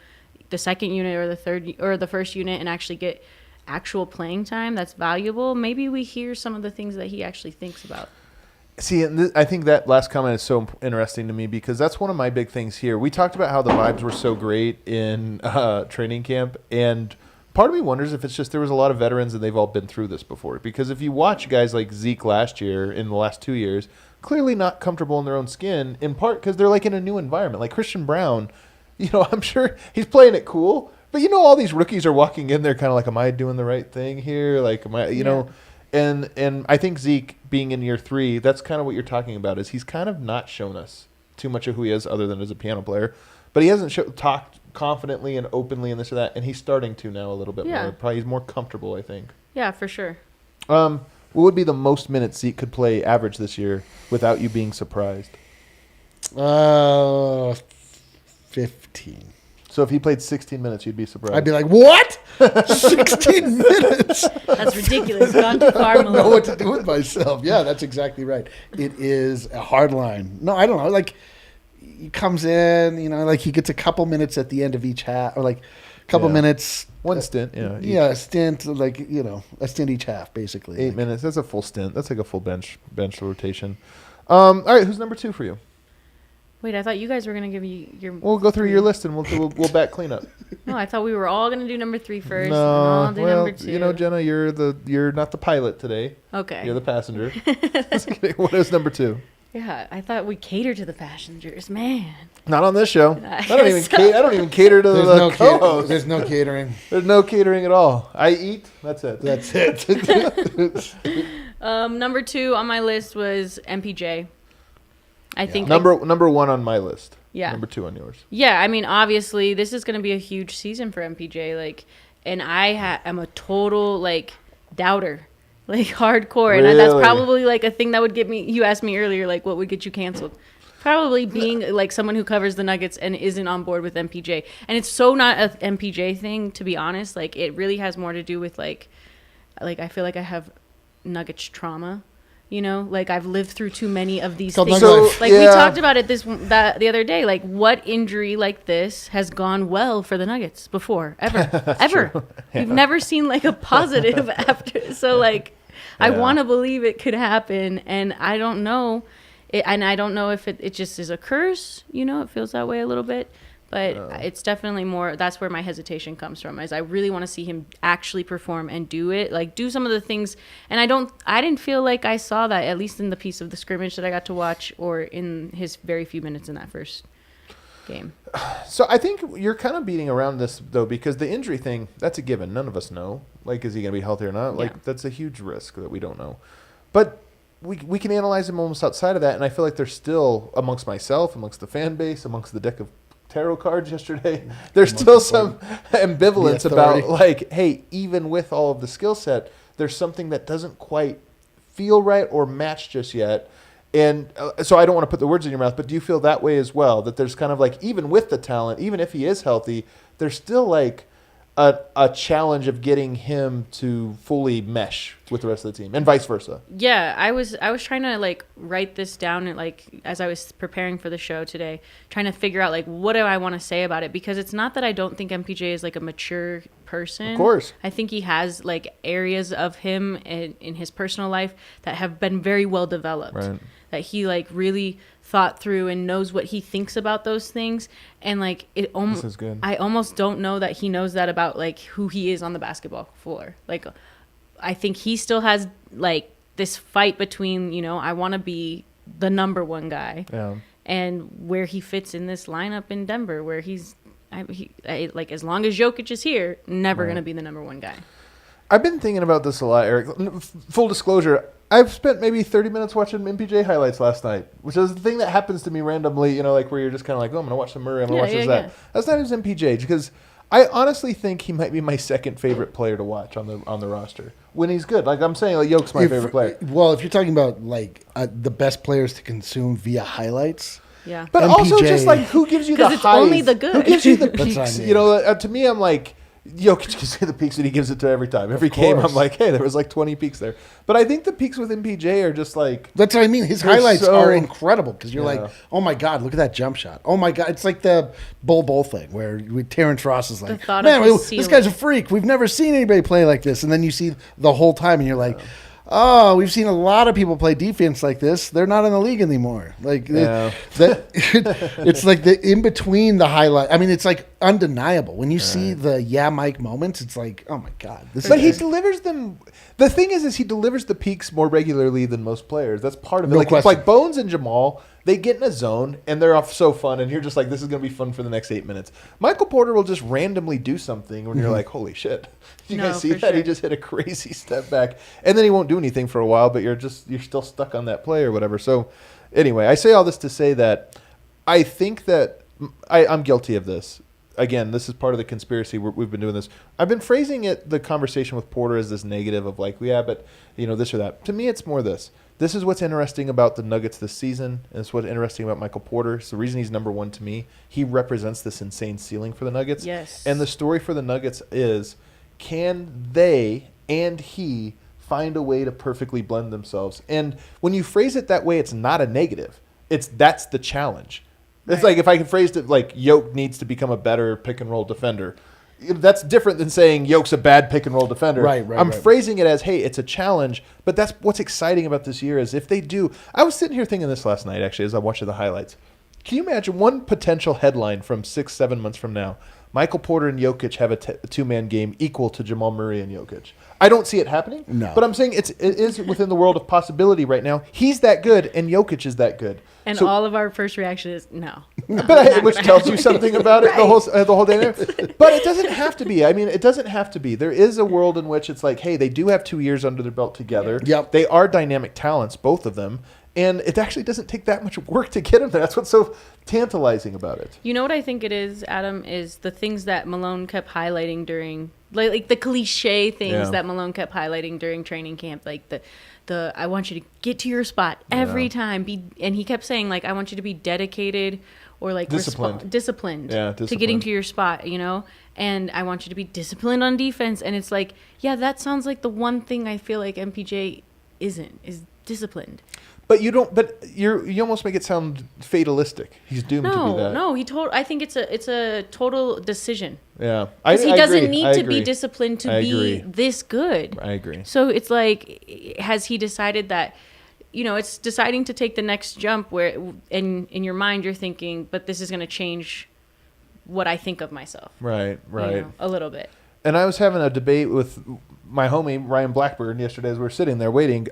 the second unit or the third or the first unit and actually get actual playing time that's valuable, maybe we hear some of the things that he actually thinks about. See, and I think that last comment is so interesting to me because that's one of my big things here. We talked about how the vibes were so great in training camp, and part of me wonders if it's just there was a lot of veterans and they've all been through this before. Because if you watch guys like Zeke last year, in the last 2 years, clearly not comfortable in their own skin, in part because they're like in a new environment. Like Christian Brown, I'm sure he's playing it cool, but all these rookies are walking in there kind of like, am I doing the right thing here? Like, am I, know, and I think Zeke being in year 3, that's kind of what you're talking about is he's kind of not shown us too much of who he is other than as a piano player, but he hasn't talked confidently and openly and this or that, and he's starting to now a little bit more. Probably he's more comfortable, I think. Yeah, for sure. What would be the most minutes Zeke could play average this year without you being surprised? 15. So if he played 16 minutes, you'd be surprised. I'd be like, what? 16 minutes? That's ridiculous. Gone too far, I don't know what to do with myself. Yeah, that's exactly right. It is a hard line. No, I don't know. Like, he comes in, like he gets a couple minutes at the end of each half, or like a couple minutes. One stint, a stint, like, a stint each half, basically. 8 minutes. That's a full stint. That's like a full bench rotation. All right, who's number 2 for you? Wait, I thought you guys were going to give you your... We'll go through your list and we'll back cleanup. No, I thought we were all going to do number 3 first. No, and I'll do number 2. Jenna, you're not the pilot today. Okay. You're the passenger. What is number 2? Yeah, I thought we cater to the passengers, man. Not on this show. I don't even cater to the co-host. There's no catering. There's no catering at all. I eat. That's it. That's it. Number 2 on my list was MPJ. I think number 1 on my list. Yeah. Number 2 on yours. Yeah, I mean, obviously, this is going to be a huge season for MPJ. And I am a total doubter, hardcore, really? And that's probably a thing that would get me. You asked me earlier, what would get you canceled? Probably being someone who covers the Nuggets and isn't on board with MPJ. And it's so not a MPJ thing, to be honest. It really has more to do with I feel like I have Nuggets trauma. I've lived through too many of these things. So, we talked about it the other day. What injury like this has gone well for the Nuggets before ever? True. You've never seen a positive after. So I want to believe it could happen, and I don't know. And I don't know if it just is a curse. It feels that way a little bit. But it's definitely more, that's where my hesitation comes from, is I really want to see him actually perform and do it, do some of the things. And I didn't feel like I saw that, at least in the piece of the scrimmage that I got to watch or in his very few minutes in that first game. So I think you're kind of beating around this, though, because the injury thing, that's a given. None of us know. Is he going to be healthy or not? That's a huge risk that we don't know. But we can analyze him almost outside of that, and I feel like there's still, amongst myself, amongst the fan base, amongst the deck of tarot cards yesterday, there's still some ambivalence about hey, even with all of the skill set, there's something that doesn't quite feel right or match just yet. And so I don't want to put the words in your mouth, but do you feel that way as well, that there's kind of even with the talent, even if he is healthy, there's still a challenge of getting him to fully mesh with the rest of the team, and vice versa? Yeah, I was trying to write this down and as I was preparing for the show today, trying to figure out what do I want to say about it, because it's not that I don't think MPJ is a mature person. Of course. I think he has areas of him in his personal life that have been very well developed. Right. That he really thought through and knows what he thinks about those things, and it almost, this is good. I almost don't know that he knows that about who he is on the basketball floor. I think he still has this fight between I want to be the number 1 guy, and where he fits in this lineup in Denver, where he's as long as Jokic is here, never going to be the number 1 guy. I've been thinking about this a lot, Eric. Full disclosure, I've spent maybe 30 minutes watching MPJ highlights last night, which is the thing that happens to me randomly, where you're just kind of oh, I'm going to watch some Murray, I'm going to watch that. Yeah. That's not his MPJ, because I honestly think he might be my second favorite player to watch on the roster when he's good. I'm saying Yoke's my favorite player. Well, if you're talking about the best players to consume via highlights. Yeah. But MPJ, also just who gives you the highs? Because it's only the good. Who gives you the peaks? To me, I'm Jokic can see the peaks and he gives it to every time. Every game, I'm like, hey, there was like 20 peaks there. But I think the peaks with MPJ are just like... That's what I mean. His highlights are incredible because you're like, oh my God, look at that jump shot. Oh my God. It's like the Bull thing where Terrence Ross is like, man, this guy's a freak. We've never seen anybody play like this. And then you see the whole time and you're like... Oh, we've seen a lot of people play defense like this. They're not in the league anymore. Like it's like the in between the highlight. I mean, it's like undeniable when you see the Mike moments. It's like, oh my God, But he delivers them. The thing is he delivers the peaks more regularly than most players. That's part of it. No It's question. like Bones and Jamal. They get in a zone and they're off so fun, and you're just like, this is going to be fun for the next 8 minutes. Michael Porter will just randomly do something when you're like, holy shit. Did you guys see that? Sure. He just hit a crazy step back, and then he won't do anything for a while, but you're still stuck on that play or whatever. So anyway, I say all this to say that I think that I'm guilty of this. Again, this is part of the conspiracy. We've been doing this. I've been phrasing the conversation with Porter as this negative of like, yeah, but this or that. To me, it's more this. This is what's interesting about the Nuggets this season, and it's what's interesting about Michael Porter. It's the reason he's number one to me. He represents this insane ceiling for the Nuggets. Yes. And the story for the Nuggets is, can they and he find a way to perfectly blend themselves? And when you phrase it that way, it's not a negative. That's the challenge. It's like if I can phrase it like Jokic needs to become a better pick-and-roll defender. That's different than saying Jokic's a bad pick-and-roll defender. Right. I'm phrasing it as, hey, it's a challenge, but that's what's exciting about this year is if they do. I was sitting here thinking this last night, actually, as I watched the highlights. Can you imagine one potential headline from 6-7 months from now? Michael Porter and Jokic have a two-man game equal to Jamal Murray and Jokic. I don't see it happening, but I'm saying it is within the world of possibility right now. He's that good, and Jokic is that good. And all of our first reaction is no. Which tells you something about it, the whole dynamic. But it doesn't have to be. I mean, it doesn't have to be. There is a world in which it's like, hey, they do have 2 years under their belt together. Yep. They are dynamic talents, both of them. And it actually doesn't take that much work to get them there. That's what's so tantalizing about it. You know what I think it is, Adam, is the things that Malone kept highlighting during, like the cliche things that Malone kept highlighting during training camp, like the I want you to get to your spot every time. And he kept saying, like, I want you to be dedicated or like disciplined to getting to your spot, and I want you to be disciplined on defense. And it's like, yeah, that sounds like the one thing I feel like MPJ is disciplined. But you don't. But you almost make it sound fatalistic. He's doomed to be that. No, I think it's a total decision. Yeah, because he doesn't need to be disciplined to be this good. I agree. So it's like, has he decided that? It's deciding to take the next jump where, in your mind, you're thinking, but this is going to change what I think of myself. Right. A little bit. And I was having a debate with my homie Ryan Blackburn yesterday as we were sitting there waiting.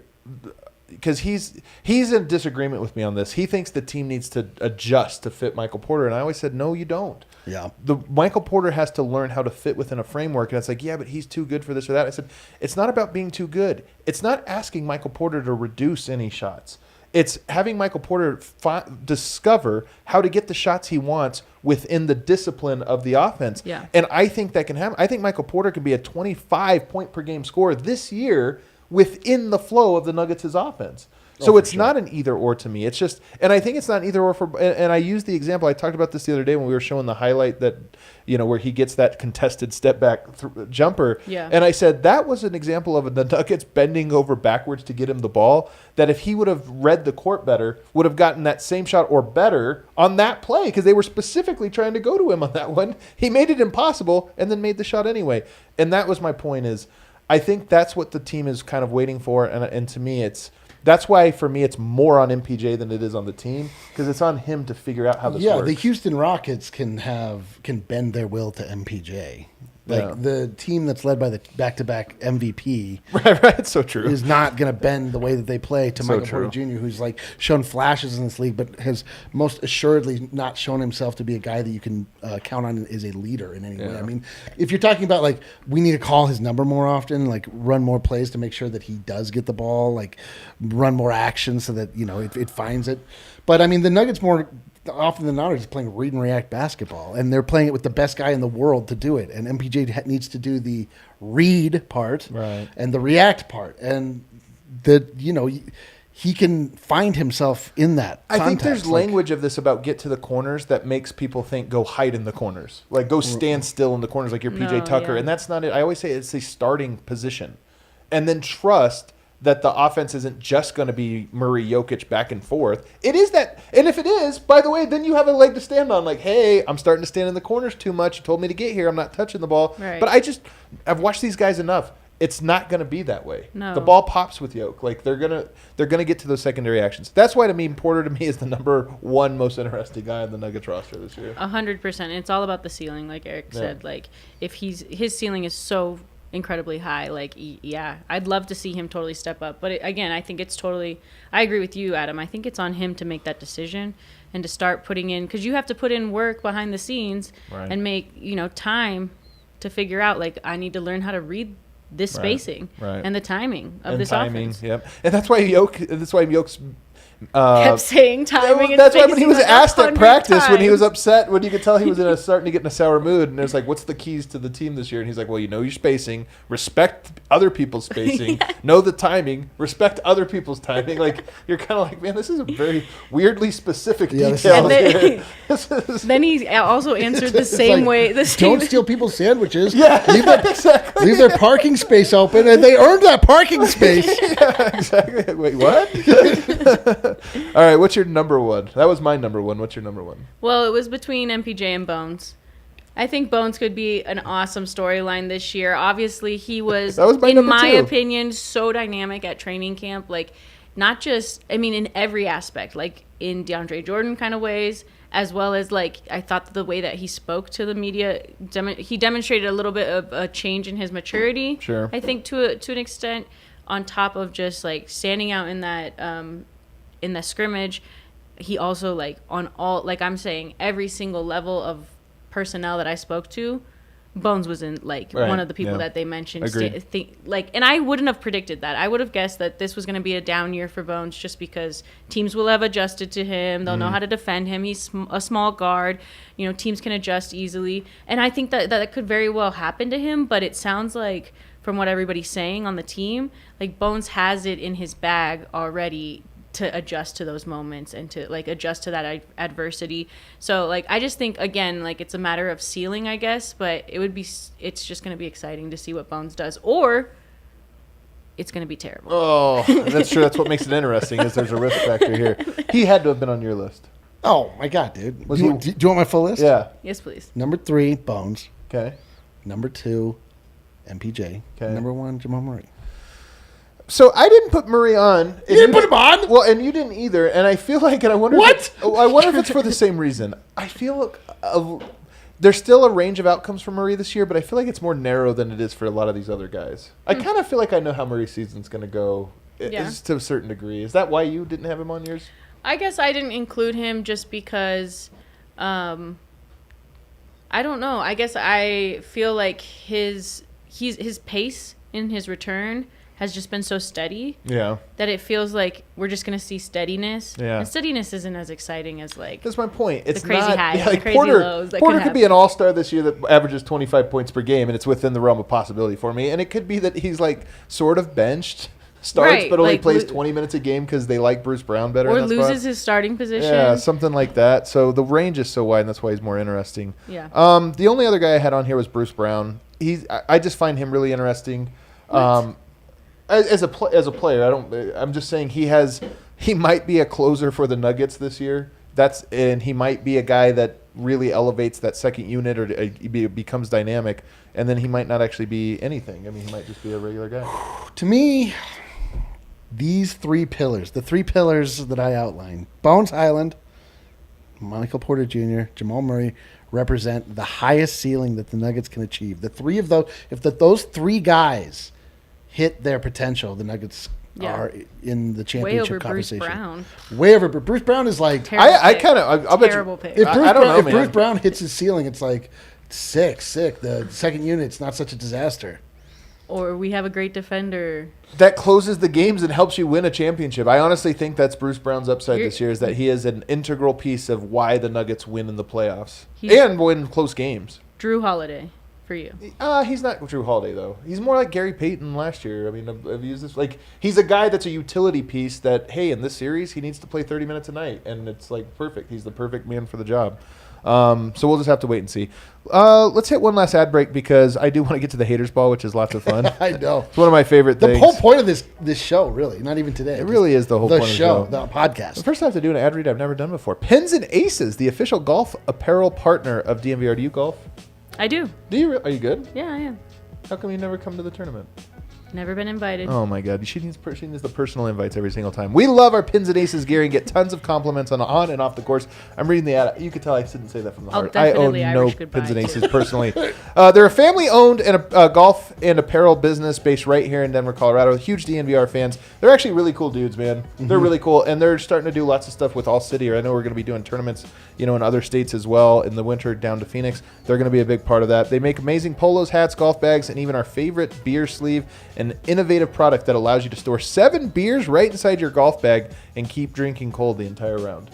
Because he's in disagreement with me on this. He thinks the team needs to adjust to fit Michael Porter. And I always said, no, you don't. Yeah. Michael Porter has to learn how to fit within a framework. And it's like, yeah, but he's too good for this or that. I said, it's not about being too good. It's not asking Michael Porter to reduce any shots. It's having Michael Porter discover how to get the shots he wants within the discipline of the offense. Yeah. And I think that can happen. I think Michael Porter can be a 25-point-per-game scorer this year within the flow of the Nuggets' offense. So it's not an either or to me. It's just, and I think it's not an either or for, and I used the example, I talked about this the other day when we were showing the highlight that, where he gets that contested step back jumper. Yeah. And I said that was an example of the Nuggets bending over backwards to get him the ball, that if he would have read the court better, would have gotten that same shot or better on that play, because they were specifically trying to go to him on that one. He made it impossible and then made the shot anyway. And that was my point is, I think that's what the team is kind of waiting for, and to me, that's why for me it's more on MPJ than it is on the team, because it's on him to figure out how this works. Yeah, the Houston Rockets can bend their will to MPJ. Like the team that's led by the back-to-back MVP, right? So true. Is not going to bend the way that they play to Michael Porter Jr., who's like shown flashes in this league, but has most assuredly not shown himself to be a guy that you can count on as a leader in any way. I mean, if you're talking about like we need to call his number more often, like run more plays to make sure that he does get the ball, like run more action so that it finds it. But I mean, the Nuggets more often than not are just playing read and react basketball, and they're playing it with the best guy in the world to do it. And MPJ needs to do the read part and the react part, and he can find himself in that I think context. there's language of this about get to the corners that makes people think go hide in the corners. Like go stand still in the corners like you're PJ Tucker. Yeah. And that's not it. I always say it's a starting position. And then trust that the offense isn't just going to be Murray, Jokic back and forth. It is that. And if it is, by the way, then you have a leg to stand on. Like, hey, I'm starting to stand in the corners too much. You told me to get here. I'm not touching the ball. Right. But I've watched these guys enough. It's not going to be that way. No. The ball pops with Yoke. Like they're gonna get to those secondary actions. That's why Porter to me is the number one most interesting guy on the Nuggets roster this year. 100%. It's all about the ceiling, like Eric said. Like if his ceiling is so incredibly high, like yeah, I'd love to see him totally step up. But again, I think it's totally. I agree with you, Adam. I think it's on him to make that decision and to start putting in, because you have to put in work behind the scenes and make time to figure out. Like I need to learn how to read this spacing and the timing of this offense. Yep, and that's why Yoke's kept saying timing. And that's why when he was like asked at practice, times. when he was upset, when you could tell he was starting to get in a sour mood, and it was like, "What's the keys to the team this year?" And he's like, "Well, your spacing, respect other people's spacing, know the timing, respect other people's timing." Like you're kind of like, man, this is a very weirdly specific detail. Then he also answered the same way. Don't steal people's sandwiches. Yeah, exactly. Leave their parking space open, and they earned that parking space. Yeah, exactly. Wait, what? All right, what's your number one? That was my number one. What's your number one? Well, it was between MPJ and Bones. I think Bones could be an awesome storyline this year. Obviously, he was in my opinion, so dynamic at training camp. Like, not just, in every aspect. Like, in DeAndre Jordan kind of ways, as well as, like, I thought the way that he spoke to the media, he demonstrated a little bit of a change in his maturity. Sure. I think to an extent, on top of just, like, standing out in that in the scrimmage, he also, like, on all, like I'm saying, every single level of personnel that I spoke to, Bones was in, like, one of the people that they mentioned. And I wouldn't have predicted that. I would have guessed that this was going to be a down year for Bones just because teams will have adjusted to him. They'll know how to defend him. He's a small guard. Teams can adjust easily. And I think that could very well happen to him, but it sounds like, from what everybody's saying on the team, like, Bones has it in his bag already to adjust to those moments and to, like, adjust to that adversity. So, like, I just think, again, like, it's a matter of ceiling, I guess, but it's just going to be exciting to see what Bones does, or it's going to be terrible. Oh, that's true. That's what makes it interesting, is there's a risk factor here. He had to have been on your list. Oh my God, dude. Do you want my full list? Yeah. Yes, please. Number 3, Bones. Okay. Number 2, MPJ. Okay. Number 1, Jamal Murray. So I didn't put Murray on. You didn't put him on? Well, and you didn't either. And I feel like, and I wonder if it's for the same reason. I feel there's still a range of outcomes for Murray this year, but I feel like it's more narrow than it is for a lot of these other guys. I kind of feel like I know how Murray's season's going to go, to a certain degree. Is that why you didn't have him on yours? I guess I didn't include him just because, I don't know. I guess I feel like his pace in his return has just been so steady that it feels like we're just going to see steadiness. Yeah. And steadiness isn't as exciting as, like, that's my point. It's the crazy highs, like the crazy lows. Porter could be an all-star this year that averages 25 points per game, and it's within the realm of possibility for me. And it could be that he's, like, sort of benched, starts but only plays 20 minutes a game because they like Bruce Brown better. Or loses his starting position. Yeah, something like that. So the range is so wide, and that's why he's more interesting. Yeah. The only other guy I had on here was Bruce Brown. I just find him really interesting. As a player, I'm just saying he might be a closer for the Nuggets this year. And he might be a guy that really elevates that second unit or becomes dynamic, and then he might not actually be anything. He might just be a regular guy. To me, these 3 pillars, the 3 pillars that I outlined, Bones Highland, Michael Porter Jr., Jamal Murray, represent the highest ceiling that the Nuggets can achieve. The 3 of those, if those 3 guys hit their potential, the Nuggets are in the championship conversation. Bruce Brown. Way over. Bruce Brown is like... I'll bet you... pick. If Bruce Brown hits his ceiling, it's like sick. The second unit's not such a disaster. Or we have a great defender. That closes the games and helps you win a championship. I honestly think that's Bruce Brown's upside this year, is that he is an integral piece of why the Nuggets win in the playoffs and win close games. Drew Holiday. for you? He's not Drew Holiday, though. He's more like Gary Payton last year. I mean, I've used this. Like, he's a guy that's a utility piece that, hey, in this series, he needs to play 30 minutes a night. And it's, like, perfect. He's the perfect man for the job. So we'll just have to wait and see. Let's hit one last ad break because I do want to get to the haters ball, which is lots of fun. I know. It's one of my favorite things. The whole point of this show, really, not even today. It really is the whole point of the show. The podcast. The first time to do an ad read I've never done before. Pins and Aces, the official golf apparel partner of DNVR. Do you golf? I do. Do you? Are you good? Yeah, I am. How come you never come to the tournament? Never been invited. Oh my God, she needs the personal invites every single time. We love our Pins and Aces gear and get tons of compliments on and off the course. I'm reading the ad. You could tell I didn't say that from the heart. I own no Pins and Aces personally. They're a family-owned and golf and apparel business based right here in Denver, Colorado. Huge DNVR fans. They're actually really cool dudes, man. Mm-hmm. They're really cool, and they're starting to do lots of stuff with All City. I know we're going to be doing tournaments, in other states as well in the winter down to Phoenix. They're going to be a big part of that. They make amazing polos, hats, golf bags, and even our favorite beer sleeve, an innovative product that allows you to store 7 beers right inside your golf bag and keep drinking cold the entire round.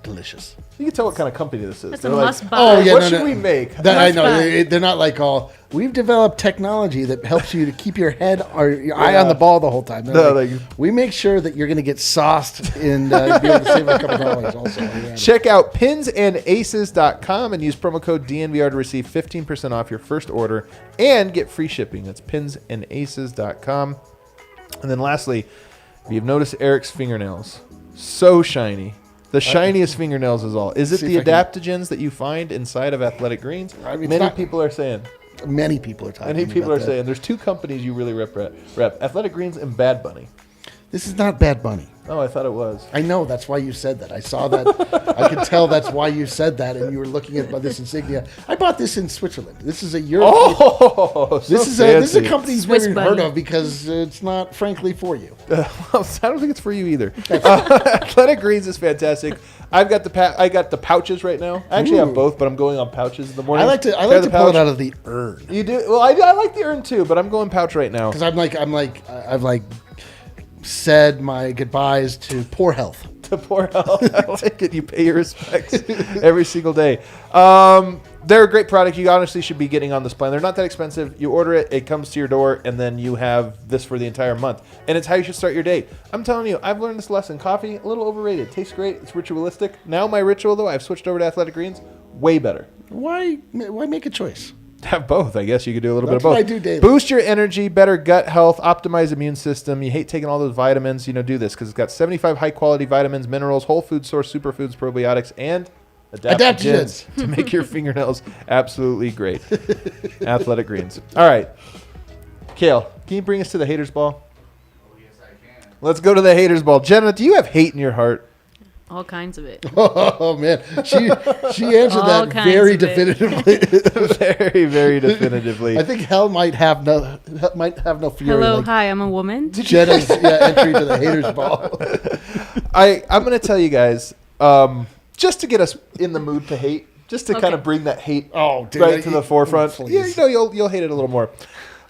Delicious. You can tell what kind of company this is. That's They're a like, must buy. oh yeah, what should we make? I know they're not like all. We've developed technology that helps you to keep your head or your eye on the ball the whole time. We make sure that you're going to get sauced and be able to save a couple dollars. Also, check out pinsandaces.com and use promo code DNVR to receive 15% off your first order and get free shipping. That's pinsandaces.com. And then lastly, if you've noticed Eric's fingernails, so shiny. The shiniest fingernails is all. Is it the adaptogens that you find inside of Athletic Greens? Many people are saying. Many people are talking. Many people are saying. There's 2 companies you really rep. Athletic Greens and Bad Bunny. This is not Bad Bunny. Oh, I thought it was. I know. That's why you said that. I saw that. I could tell that's why you said that, and you were looking at this insignia. I bought this in Switzerland. This is a European. Oh, this is a company you've never heard of because it's not, frankly, for you. Well, I don't think it's for you either. Athletic Greens is fantastic. I got the pouches right now. I actually have both, but I'm going on pouches in the morning. I like to pull it out of the urn. You do? Well, I like the urn too, but I'm going pouch right now because I've said my goodbyes to poor health. To poor health. I take it. You pay your respects every single day. They're a great product. You honestly should be getting on this plan. They're not that expensive. You order it, it comes to your door, and then you have this for the entire month. And it's how you should start your day. I'm telling you, I've learned this lesson. Coffee, a little overrated. Tastes great. It's ritualistic. Now my ritual, though, I've switched over to Athletic Greens. Way better. Why make a choice? Have both. I guess you could do a little bit of both. What I do daily. Boost your energy, better gut health, optimize immune system. You hate taking all those vitamins. Do this because it's got 75 high-quality vitamins, minerals, whole food source, superfoods, probiotics, and adaptogens to make your fingernails absolutely great. Athletic Greens. All right. Kale, can you bring us to the haters ball? Oh, yes, I can. Let's go to the haters ball. Jenna, do you have hate in your heart? All kinds of it. Oh man, she answered that very definitively. Very, very definitively. I think hell might have no fury. Hello, hi, I'm a woman. Jenna's entry to the haters ball. I'm going to tell you guys, just to get us in the mood to hate, just to kind of bring that hate right to the forefront. Please. You'll hate it a little more.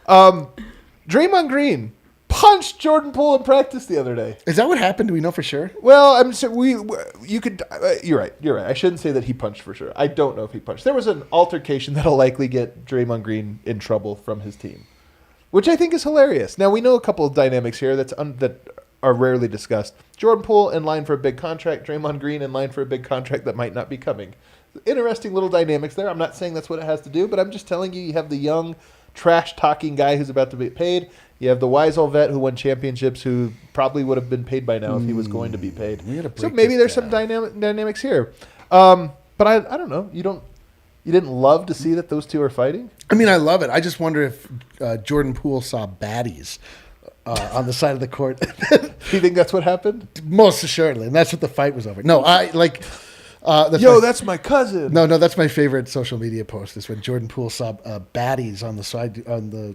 Draymond Green punched Jordan Poole in practice the other day. Is that what happened? Do we know for sure? Well, you could. You're right. I shouldn't say that he punched for sure. I don't know if he punched. There was an altercation that'll likely get Draymond Green in trouble from his team, which I think is hilarious. Now we know a couple of dynamics here that are rarely discussed. Jordan Poole in line for a big contract. Draymond Green in line for a big contract that might not be coming. Interesting little dynamics there. I'm not saying that's what it has to do, but I'm just telling you have the young, trash-talking guy who's about to be paid. You have the wise old vet who won championships who probably would have been paid by now if he was going to be paid. So maybe there's some dynamics here. But I don't know. You didn't love to see that those two are fighting? I mean, I love it. I just wonder if Jordan Poole saw baddies on the side of the court. Do you think that's what happened? Most assuredly. And that's what the fight was over. No, that's my cousin. No, that's my favorite social media post. Is when Jordan Poole saw baddies on the side on the.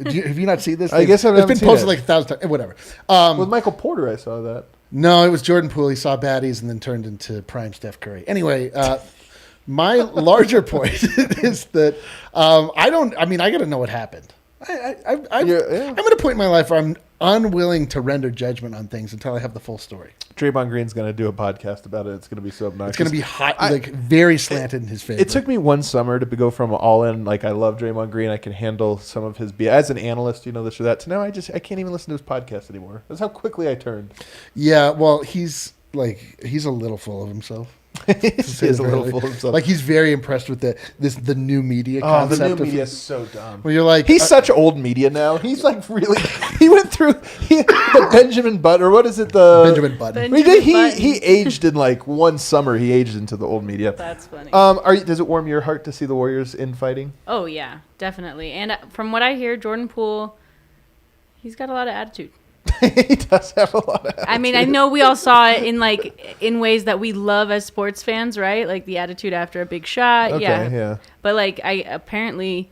Have you not seen this? I guess I've been posted like 1,000 times. Whatever. With Michael Porter, I saw that. No, it was Jordan Poole. He saw baddies and then turned into prime Steph Curry. Anyway, my larger point is that I got to know what happened. I'm at a point in my life where I'm unwilling to render judgment on things until I have the full story. Draymond Green's going to do a podcast about it. It's going to be so obnoxious. It's going to be hot, very slanted in his favor. It took me one summer to go from all in, like I love Draymond Green, I can handle some of his as an analyst, this or that, to now I can't even listen to his podcast anymore. That's how quickly I turned. Yeah, well, he's a little full of himself. He is a little full of himself. Like he's very impressed with the new media concept. The new media is so dumb. Well, you're like he's such old media now. He's like really. He went through the Benjamin Button, or what is it? The Benjamin Button. He aged in like one summer. He aged into the old media. That's funny. Does it warm your heart to see the Warriors infighting? Oh yeah, definitely. And from what I hear, Jordan Poole, he's got a lot of attitude. He does have a lot of attitude. I mean, I know we all saw it in ways that we love as sports fans, right? Like the attitude after a big shot. Okay, yeah. But like apparently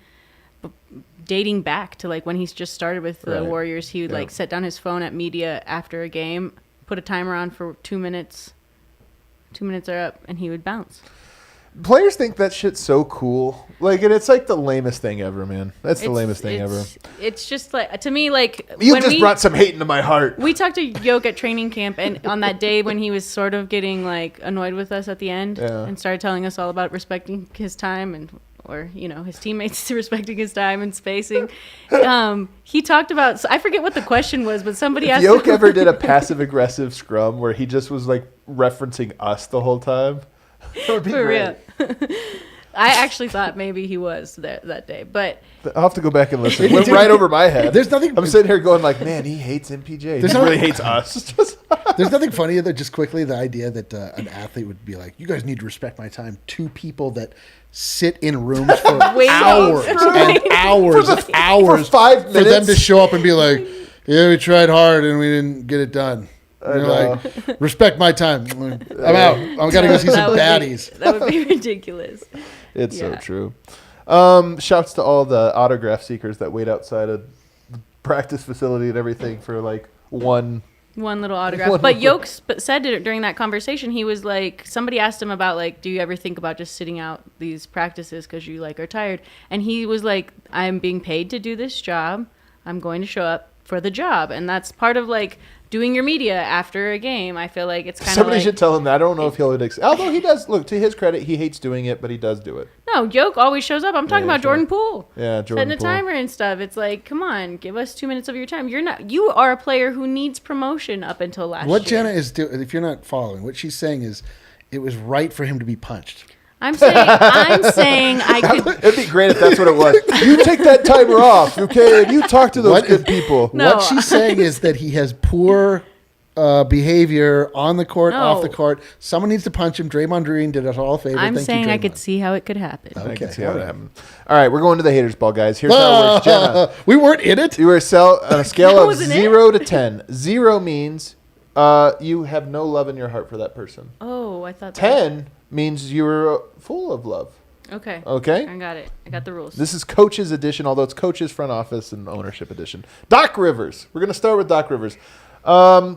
dating back to like when he's just started with the Warriors, he would like set down his phone at media after a game, put a timer on for 2 minutes. 2 minutes are up, and he would bounce. Players think that shit's so cool. Like, and it's like the lamest thing ever, man. That's the lamest thing ever. It's just like, to me, like... You just brought some hate into my heart. We talked to Jokic at training camp, and on that day when he was sort of getting, like, annoyed with us at the end and started telling us all about respecting his time or his teammates respecting his time and spacing. He talked about... So I forget what the question was, but somebody asked... Jokic ever did a passive-aggressive scrum where he just was, like, referencing us the whole time? That would be For great. real. I actually thought maybe he was there that day, but I'll have to go back and listen. It went right over my head. There's nothing. I'm sitting here going like, man, he hates MPJ. He really hates us. There's nothing funny though. Just quickly, the idea that an athlete would be like, "You guys need to respect my time." Two people that sit in rooms for hours and hours and hours for 5 minutes for them to show up and be like, "Yeah, we tried hard and we didn't get it done." And you're like, respect my time. I'm out. I gotta go see some baddies. That would be ridiculous. It's so true. Shouts to all the autograph seekers that wait outside of the practice facility and everything for like one little autograph. But Jokic said during that conversation, he was like, somebody asked him about like, do you ever think about just sitting out these practices because you like are tired? And he was like, I'm being paid to do this job. I'm going to show up for the job, and that's part of like doing your media after a game. I feel like it's kind of somebody should tell him that. I don't know if he'll although he does. Look, to his credit, he hates doing it, but he does do it. No, Jokic always shows up. I'm talking about Jordan Poole. Yeah, Jordan setting Poole. a timer and stuff. It's like, come on, give us 2 minutes of your time. You are a player who needs promotion up until last year. What Jena is doing, if you're not following, what she's saying is, it was right for him to be punched. I'm saying I could. It'd be great if that's what it was. You take that timer off, okay? And you talk to those good people. No. What she's saying is that he has poor behavior on the court, off the court. Someone needs to punch him. Draymond Green did us all a favor. I'm Thank saying you, I could see how it could happen. I can see how that happened. All right, we're going to the haters ball, guys. Here's how it works. Jena, we weren't in it. you were on a scale of 0 to 10. 0 means you have no love in your heart for that person. Oh, I thought 10 means you were full of love. Okay. Okay? I got it. I got the rules. This is coaches edition, although it's coaches, front office, and ownership edition. Doc Rivers. We're going to start with Doc Rivers.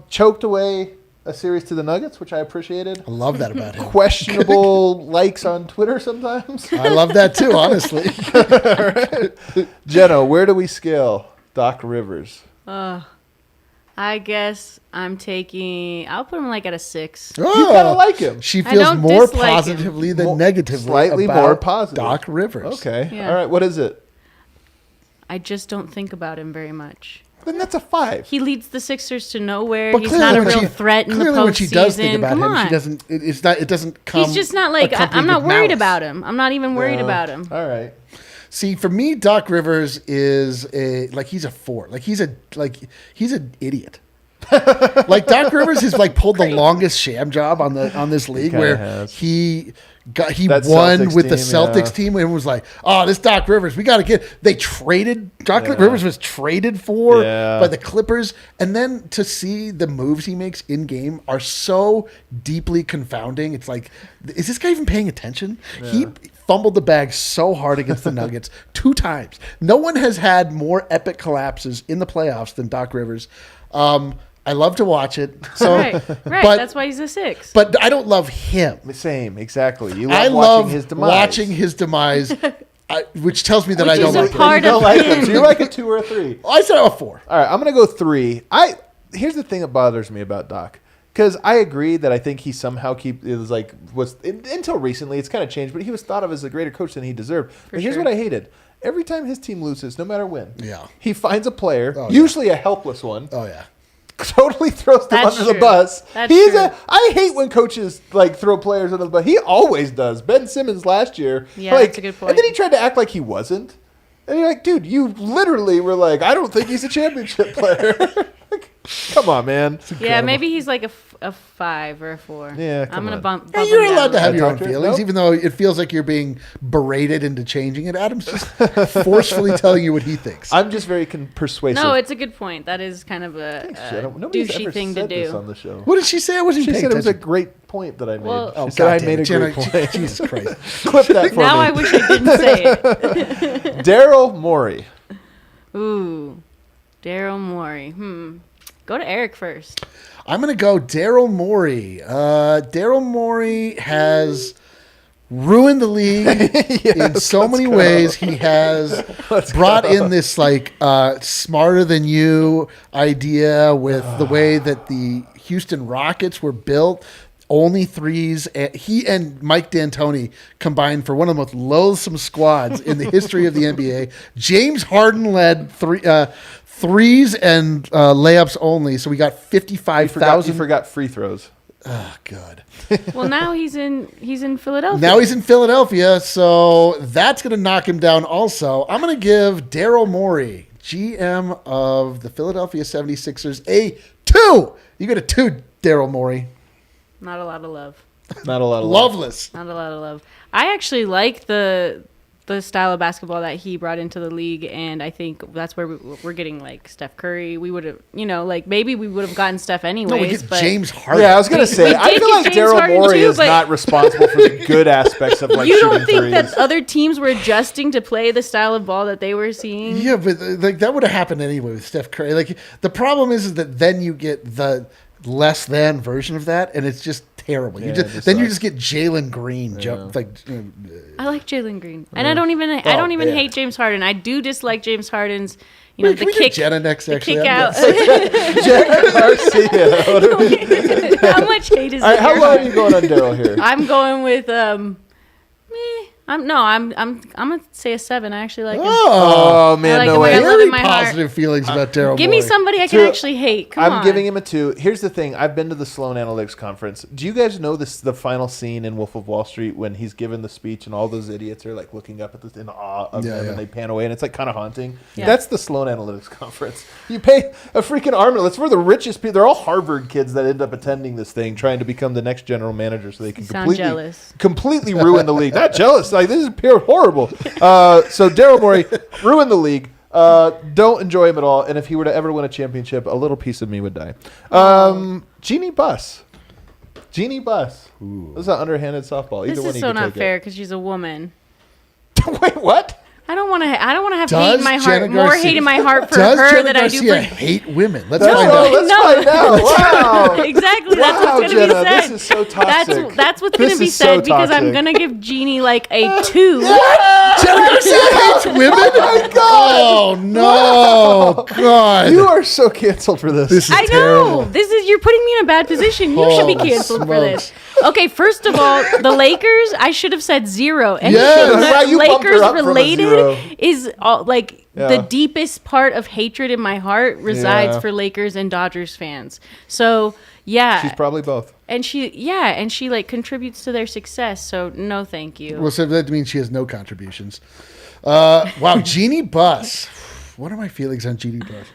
Choked away a series to the Nuggets, which I appreciated. I love that about him. Questionable likes on Twitter sometimes. I love that too, honestly. All right. Jena, where do we scale Doc Rivers? I guess I'll put him like at a 6. You kind of like him. She feels don't more dislike positively than negatively Slightly about more positive. Doc Rivers. Okay. Yeah. All right. What is it? I just don't think about him very much. Then that's a 5. He leads the Sixers to nowhere. But He's not a when real threat in the postseason. Clearly, when she does think about Come him, on. she doesn't. It doesn't come. He's just not like I'm not worried about him. I'm not even worried about him. All right. See, for me, Doc Rivers is he's a 4. He's an idiot. Like Doc Rivers has pulled the longest sham job on this league, where he won with the Celtics team and was like, oh, this Doc Rivers, we got to get. They traded Doc Rivers was traded for by the Clippers, and then to see the moves he makes in game are so deeply confounding. It's like, is this guy even paying attention? Yeah. He fumbled the bag so hard against the Nuggets 2 times. No one has had more epic collapses in the playoffs than Doc Rivers. I love to watch it. So, right. But, that's why he's a 6. But I don't love him. Same, exactly. You I love love watching his demise. watching his demise which tells me that Which I don't is a like part You don't of like him. him. So you're like a 2 or a 3. I said a 4. All right, I'm going to go 3. Here's the thing that bothers me about Doc. Because I agree that I think he somehow until recently, it's kind of changed, but he was thought of as a greater coach than he deserved. But here's what I hated. Every time his team loses, no matter when, he finds a player, usually a helpless one. Oh, yeah. Totally throws them under the bus. I hate when coaches throw players under the bus. He always does. Ben Simmons last year. Yeah, that's a good point. And then he tried to act like he wasn't. And you're like, dude, you literally were like, I don't think he's a championship player. Come on, man. Yeah, maybe he's like a 5 or a 4. Yeah, I'm gonna bump Yeah, you're him allowed down. to have your own Nope. feelings, even though it feels like you're being berated into changing it. Adam's just forcefully telling you what he thinks. I'm just very persuasive. No, it's a good point. That is kind of a Nobody's douchey ever thing to said this do. on the show. What did she say? I wasn't She paying said it was a attention. great point that I made. Well- She said I made a Jenna, great point. Jesus Christ. Clip that for Now me. I wish I didn't say it. Daryl Morey. Ooh, Daryl Morey. Go to Eric first. I'm going to go Daryl Morey. Daryl Morey has ruined the league in so many ways. He has brought in this smarter than you idea with the way that the Houston Rockets were built. Only threes. He and Mike D'Antoni combined for one of the most loathsome squads in the history of the NBA. James Harden led threes and layups only. So we got 55,000. You forgot free throws. Oh, God. Well, now he's in Philadelphia. Now he's in Philadelphia, so that's going to knock him down also. I'm going to give Daryl Morey, GM of the Philadelphia 76ers, a 2. You get a 2, Daryl Morey. Not a lot of love. Not a lot of Loveless. Not a lot of love. I actually like the style of basketball that he brought into the league, and I think that's where we're getting Steph Curry. We would have, maybe we would have gotten Steph anyways. No, we get but James Harden. Yeah, I was going to say, we I did feel get like James Daryl Harden Morey too, is but- not responsible for the good aspects of you shooting don't think threes. that other teams were adjusting to play the style of ball that they were seeing? Yeah, but that would have happened anyway with Steph Curry. The problem is that then you get the less than version of that, and it's just terrible. Yeah, You it just then you sucks. just get Jalen Green. I like Jalen Green, and I don't even hate James Harden. I do dislike James Harden's, Wait, the can we do kick. Jena next, the actually? kick out. Jena Garcia. How much hate is All right, there? how low are you going on Daryl here? I'm going with I'm gonna say a 7. I actually like him. Oh, man, I like no him. way. I love Very in my heart. positive feelings about Daryl Give me Morey. somebody I can actually hate. Come on. I'm giving him a 2. Here's the thing. I've been to the Sloan Analytics Conference. Do you guys know the final scene in Wolf of Wall Street when he's given the speech and all those idiots are looking up at this in awe of him and they pan away and it's kind of haunting? Yeah. That's the Sloan Analytics Conference. You pay a freaking arm and it's for the richest people. They're all Harvard kids that end up attending this thing trying to become the next general manager so they can jealous. completely ruin the league. Not jealous. This is pure horrible. So Daryl Morey ruined the league. Don't enjoy him at all. And if he were to ever win a championship, a little piece of me would die. Jeannie Buss. Jeannie Buss. This is an underhanded softball. Either This one is you so could not take fair because she's a woman. it. Wait, what? I don't want to have Does hate in my heart. Jena More Garcia- hate in my heart for Does her Jena than I do Garcia for. hate women? Let's No, find out. let's No. find out. Wow. Exactly. That's Wow, what's going to be Jenna, said. this is so toxic. That's what's This going to be is so said because I'm toxic. going to give Jeannie a 2. Jena Garcia hates women? Oh, my God. Oh, no. God. You are so canceled for this. This is I know. terrible. You're putting me in a bad position. You should be Holy canceled for smokes. this. Okay, first of all, the Lakers, I should have said 0. And Yes. Wow, you bumped her Lakers up from a related 0. is all, Yeah. the deepest part of hatred in my heart resides Yeah. for Lakers and Dodgers fans. So, yeah. She's probably both. and she contributes to their success. So, no thank you. Well, so that means she has no contributions. Wow, Jeannie Buss. What are my feelings on Jeannie Buss?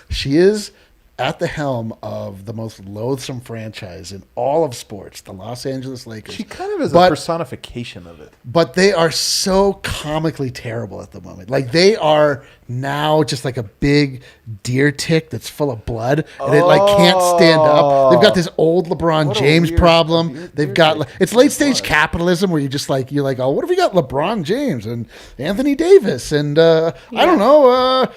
She is at the helm of the most loathsome franchise in all of sports, the Los Angeles Lakers. She kind of is a personification of it. But they are so comically terrible at the moment. They are now just like a big deer tick that's full of blood, and it can't stand up. They've got this old LeBron What a James weird problem. deer They've got tick. it's late stage capitalism where you're like, oh, what if we got LeBron James and Anthony Davis and I don't know.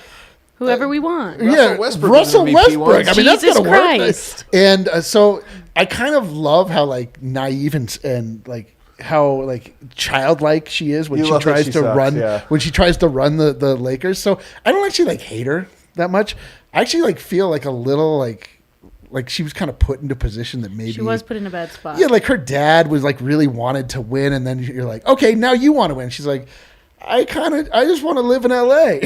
Whoever we want. Russell Westbrook Russell is MVP Westbrook. once. I mean, that's Jesus gotta work. Christ. And so I kind of love how naive and how like childlike she is when You she love that tries she to sucks, run yeah. when she tries to run the Lakers. So I don't actually like hate her that much. I actually like feel like a little like she was kind of put into a position that maybe She was put in a bad spot. yeah, like her dad was like really wanted to win, and then you're like, okay, now you want to win. She's like, I just want to live in LA.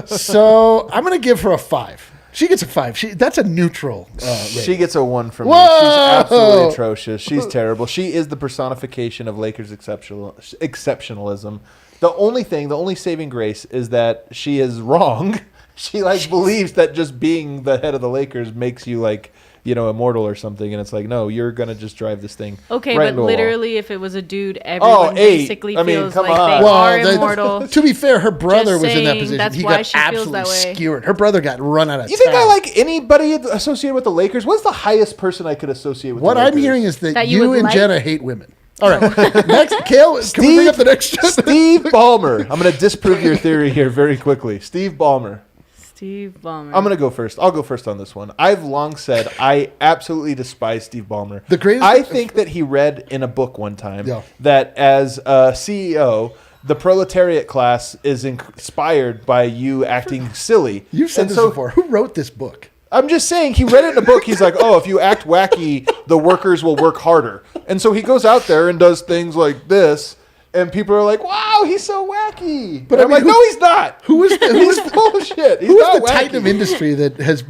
So I'm gonna give her a 5. She gets a 5. That's a neutral. She gets a 1 from me. Whoa! She's absolutely atrocious. She's terrible. She is the personification of Lakers exceptionalism. The only saving grace is that she is wrong. She like believes that just being the head of the Lakers makes you like, immortal or something, and it's like, no, you're gonna just drive this thing. Okay, right but into a wall. literally, if it was a dude, everyone basically feels come like on. they are immortal. To be fair, her brother Just was in that saying, position. that's He why got she feels absolutely that way. skewered. Her brother got run out of You think town. I like anybody associated with the Lakers? What's the highest person I could associate with? What the Lakers? I'm hearing is that That you you would and like? Jenna hate women. All right, next, Kale, can we bring up the next? Steve Ballmer. I'm going to disprove your theory here very quickly. Steve Ballmer. Steve Ballmer. I'm going to go first. I'll go first on this one. I've long said I absolutely despise Steve Ballmer. The greatest- I think that he read in a book one time Yeah. that as a CEO, the proletariat class is inspired by you acting silly. You've said And this so before. Who wrote this book? I'm just saying, he read it in a book. He's like, oh, if you act wacky, the workers will work harder. And so he goes out there and does things like this, and people are like, wow, he's so wacky. But I'm like, no, he's not. He's full of shit. He's Who not is the wacky. titan of industry that has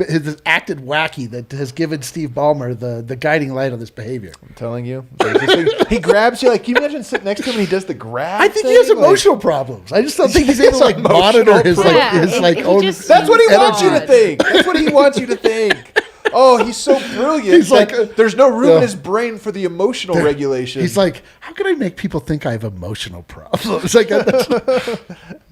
acted wacky, that has given Steve Ballmer the guiding light on this behavior? I'm telling you. There's this thing. He grabs you. Like, can you imagine sitting next to him and he does the grab I think thing? he has Like, emotional problems. I just don't think he's He able has to monitor his emotional problems. He own. just that's what he wants you to God. think. That's what he wants you to think. Oh, he's so brilliant. He's like, there's no room yeah. in his brain for the emotional regulation. He's like, how can I make people think I have emotional problems? Like,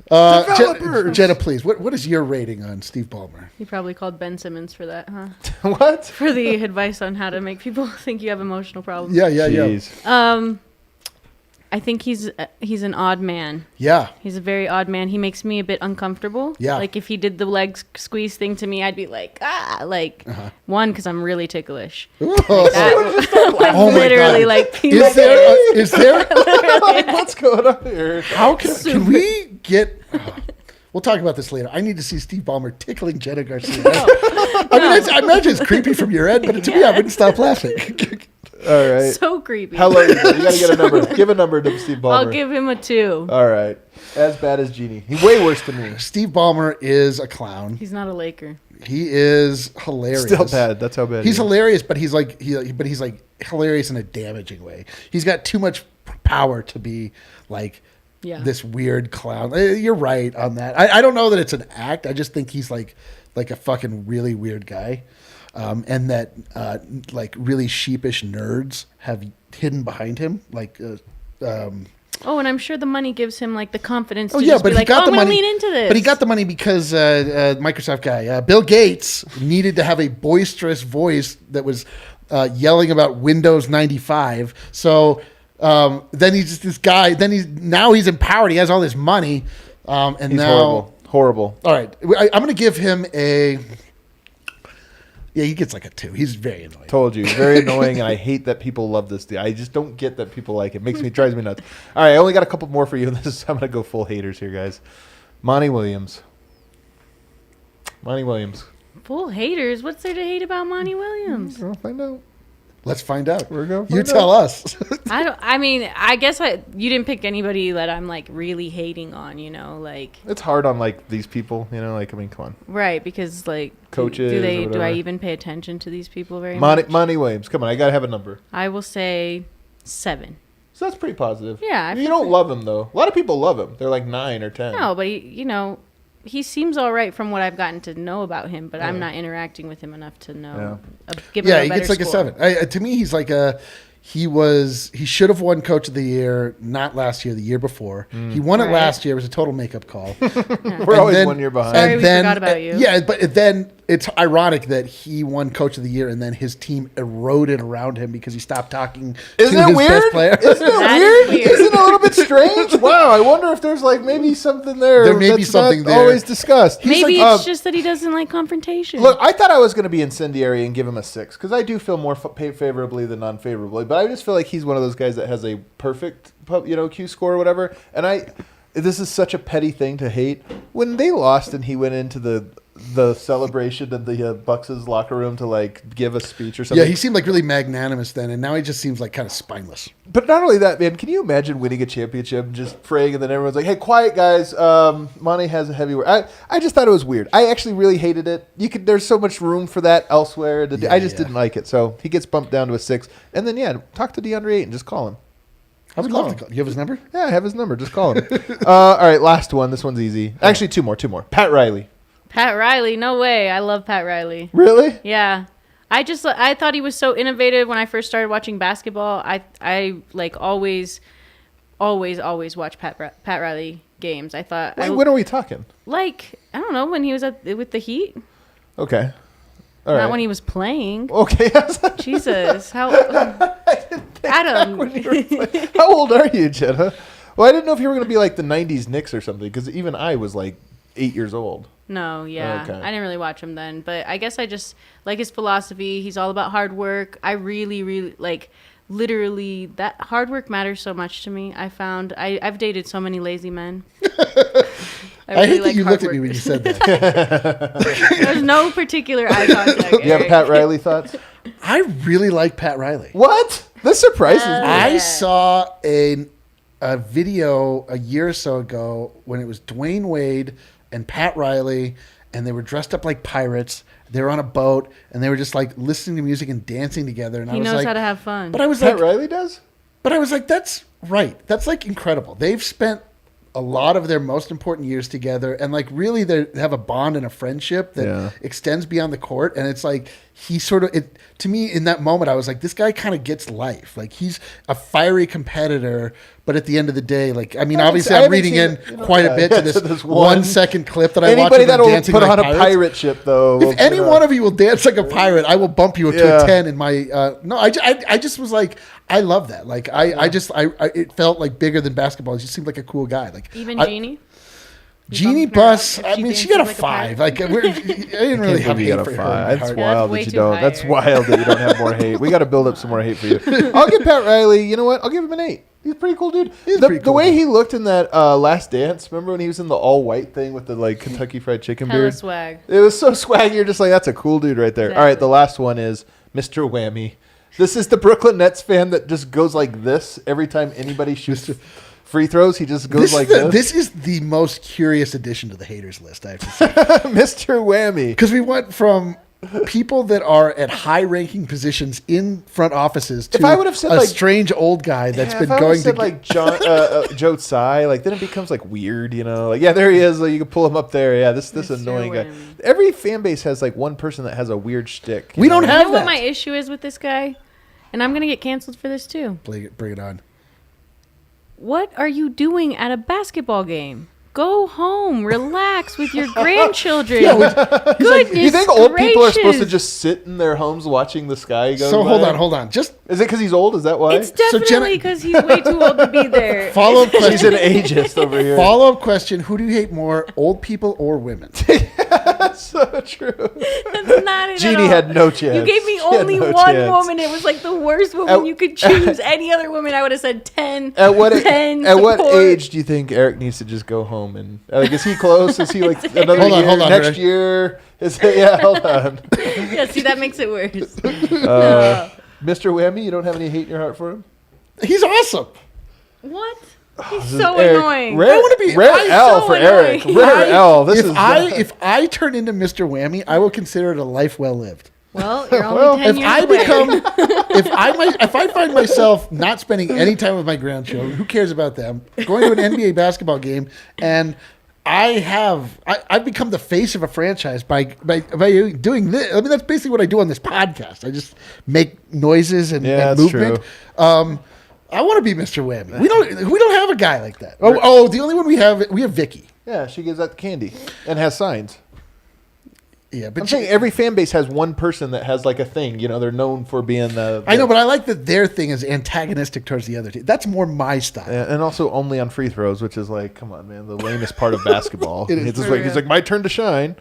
Developers. Jenna, please, what is your rating on Steve Ballmer? You probably called Ben Simmons for that, huh? What? For the advice on how to make people think you have emotional problems. Yeah. I think he's an odd man. Yeah. He's a very odd man. He makes me a bit uncomfortable. Yeah. Like if he did the leg squeeze thing to me, I'd be like, one, because I'm really ticklish. Oh my Literally, God. like, Is there Like, what's going on here? how can we get? We'll talk about this later. I need to see Steve Ballmer tickling Jena Garcia. I imagine it's creepy from your end, but to me, I wouldn't stop laughing. All right. so creepy. How low you go? You got to get a number. Give a number to Steve Ballmer. I'll give him a 2. All right. As bad as Genie. He's way worse than me. Steve Ballmer is a clown. He's not a Laker. He is hilarious. Still bad. That's how bad He's he is. hilarious, but he's like hilarious in a damaging way. He's got too much power to be like this weird clown. You're right on that. I don't know that it's an act. I just think he's like a fucking really weird guy. And that like really sheepish nerds have hidden behind him, Oh, and I'm sure the money gives him like the confidence to yeah, just but be he like, got oh, the I'm going to money. lean into this. But he got the money because Microsoft guy Bill Gates needed to have a boisterous voice that was yelling about Windows 95. So then he's just this guy. Then he's empowered. He has all this money, and He's now horrible. All right, I'm going to give him a. Yeah, he gets like a 2. He's very annoying. Told you. Very annoying, and I hate that people love this. I just don't get that people like it. Drives me nuts. All right, I only got a couple more for you. I'm going to go full haters here, guys. Monty Williams. Full haters. What's there to hate about Monty Williams? I'll find out. Let's find out. We're going. You tell us. I guess you didn't pick anybody that I'm like really hating on, like. It's hard on like these people, come on. Right, because like Coaches or do I whatever. even pay attention to these people very much? Monty Williams, come on, I gotta have a number. I will say 7. So that's pretty positive. Yeah, I you feel don't love him though. A lot of people love him. They're like 9 or 10. No, but he seems all right from what I've gotten to know about him, but I'm not interacting with him enough to know. Give him a he better gets like score. a 7. To me, he's like he should have won Coach of the Year, not last year, the year before. He won it last year. It was a total makeup call. We're always 1 year behind. Sorry, we forgot about you. Yeah, but then it's ironic that he won Coach of the Year and then his team eroded around him because he stopped talking to his best player. Isn't it weird? Isn't it a little bit strange? Wow, I wonder if there's like maybe something there. There may be something not there. Always discussed. Maybe it's just that he doesn't like confrontation. Look, I thought I was going to be incendiary and give him a 6 because I do feel more favorably than unfavorably, but I just feel like he's one of those guys that has a perfect, Q score or whatever. And this is such a petty thing to hate. When they lost and he went into the celebration in the Bucks' locker room to like give a speech or something. Yeah, he seemed like really magnanimous then, and now he just seems like kind of spineless. But not only that, man, can you imagine winning a championship and just praying and then everyone's like, hey, quiet guys, Monty has a heavy word. I just thought it was weird. I actually really hated it. There's so much room for that elsewhere. I just didn't like it. So he gets bumped down to a 6. And then, talk to DeAndre Ayton. Just call him. I would love to call. You have his number? Yeah, I have his number. Just call him. All right, last one. This one's easy. Actually, two more. Pat Riley. Pat Riley, no way. I love Pat Riley. Really? Yeah. I thought he was so innovative when I first started watching basketball. I like always watch Pat Riley games. I thought. Wait, when are we talking? Like, I don't know, when he was with the Heat. Okay. All Not right. when he was playing. Okay. Jesus, how Adam? How old are you, Jenna? Well, I didn't know if you were going to be like the '90s Knicks or something, because even I was like 8 years old. No, yeah. Okay. I didn't really watch him then, but I guess I just like his philosophy. He's all about hard work. I really, really like. Literally, that hard work matters so much to me. I found I've dated so many lazy men. I hate that you looked at me when you said that. There's no particular eye contact. You have Pat Riley thoughts? I really like Pat Riley. What? This surprises me. I saw a video a year or so ago when it was Dwayne Wade and Pat Riley, and they were dressed up like pirates. They were on a boat, and they were just like listening to music and dancing together. And He knows how to have fun. But I was Pat like, Riley does? But I was like, that's right. That's like incredible. They've spent a lot of their most important years together, and like really they have a bond and a friendship that extends beyond the court. And it's like he sort of to me in that moment I was like, this guy kind of gets life. Like he's a fiery competitor, but at the end of the day, like I mean, obviously I'm reading in quite a bit to this 1 second clip that I watched. Anybody of them that'll dancing put like on pirates. a pirate ship, though, if any one of you will dance like a pirate, I will bump you to a 10 in my. No, I just was like, I love that. Like I it felt like bigger than basketball. He just seemed like a cool guy. Like even Jeannie. Jeannie Buss, if I she mean, she got a dances 5. Like, I didn't really have hate for her. That's wild way that you too don't. high, That's Eric. wild that you don't have more hate. We got to build up some more hate for you. I'll give Pat Riley. You know what? I'll give him an 8. He's a pretty cool dude. The way he looked in that Last Dance. Remember when he was in the all white thing with the like Kentucky Fried Chicken Hella beard? swag. It was so swag. You're just like, that's a cool dude right there. Exactly. All right, the last one is Mr. Whammy. This is the Brooklyn Nets fan that just goes like this every time anybody shoots free throws. He just goes like this. This is the most curious addition to the haters list, I have to say. Mr. Whammy. Because we went from people that are at high-ranking positions in front offices to If I would have said a like, strange old guy that's been if I going said to like Joe Tsai, like then it becomes like weird, you know? Like there he is. Like, you can pull him up there. Yeah, this Mr. annoying guy. Whammy. Every fan base has like one person that has a weird shtick. We don't You have know what that. my issue is with this guy? And I'm going to get canceled for this too. Bring it on. What are you doing at a basketball game? Go home, relax with your grandchildren. Goodness You think old people are supposed to gracious. just sit in their homes watching the sky go So by? hold on. Just Is it because he's old? Is that why? It's So Jenna- definitely because he's way too old to be there. follow-up She's question. an ageist over here. Follow-up question: who do you hate more, old people or women? That's so true. That's not it Jeannie at all. had no chance. You gave me She had only no one chance. woman. It was like the worst woman At- you could choose. Any other woman, I would have said 10. At what 10 at what support. age do you think Eric needs to just go home and like is he close? Is he like another Hold on, year? hold on, Next Eric. year? Is it, yeah, hold on. Yeah, see, that makes it worse. Mr. Whammy, you don't have any hate in your heart for him? He's awesome. What? He's This is so Eric. annoying. Rare, I wanna be- rare I'm L so for annoying. Eric. Rare L. This If I turn into Mr. Whammy, I will consider it a life well lived. Well, you're only Well, 10 If years I away. become, if I find myself not spending any time with my grandchildren, who cares about them? Going to an NBA basketball game, and I've become the face of a franchise by doing this. I mean, that's basically what I do on this podcast. I just make noises and that's movement. true. I want to be Mr. Whammy. We don't have a guy like that. The only one we have Vicky. Yeah, she gives out candy and has signs. Yeah, but I'm saying every fan base has one person that has like a thing. You know, they're known for being the I know, but I like that their thing is antagonistic towards the other team. That's more my style. and also only on free throws, which is like, come on, man, the lamest part of basketball. It's just like he's like, my turn to shine.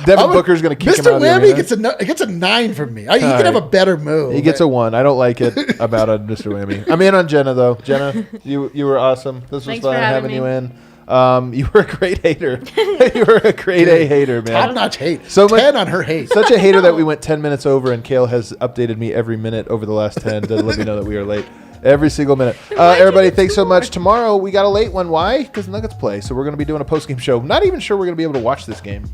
Devin Booker's going to kick him out of the arena. Whammy gets a 9 from me. He can have a better move. He gets a 1. I don't like it about Mr. Whammy. I'm in on Jenna, though. Jenna, you were awesome. This was Thanks fun for having me. you in. You were a great hater. You were a great A hater, man. Top-notch hate. So 10 on her hate. Such a hater that we went 10 minutes over, and Kale has updated me every minute over the last 10 to let me know that we are late. Every single minute. Everybody, thanks so much. Tomorrow, we got a late one. Why? Because Nuggets play. So we're going to be doing a post-game show. Not even sure we're going to be able to watch this game.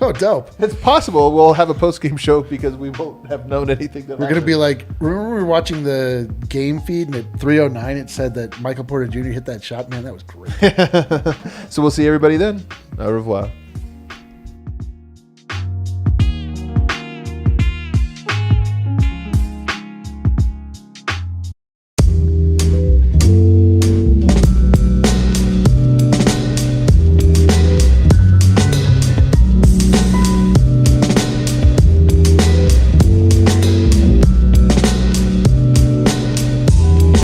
Oh, dope. It's possible we'll have a post-game show because we won't have known anything. We're going to be like, remember we were watching the game feed and at 3:09 it said that Michael Porter Jr. hit that shot? Man, that was great. So we'll see everybody then. Au revoir.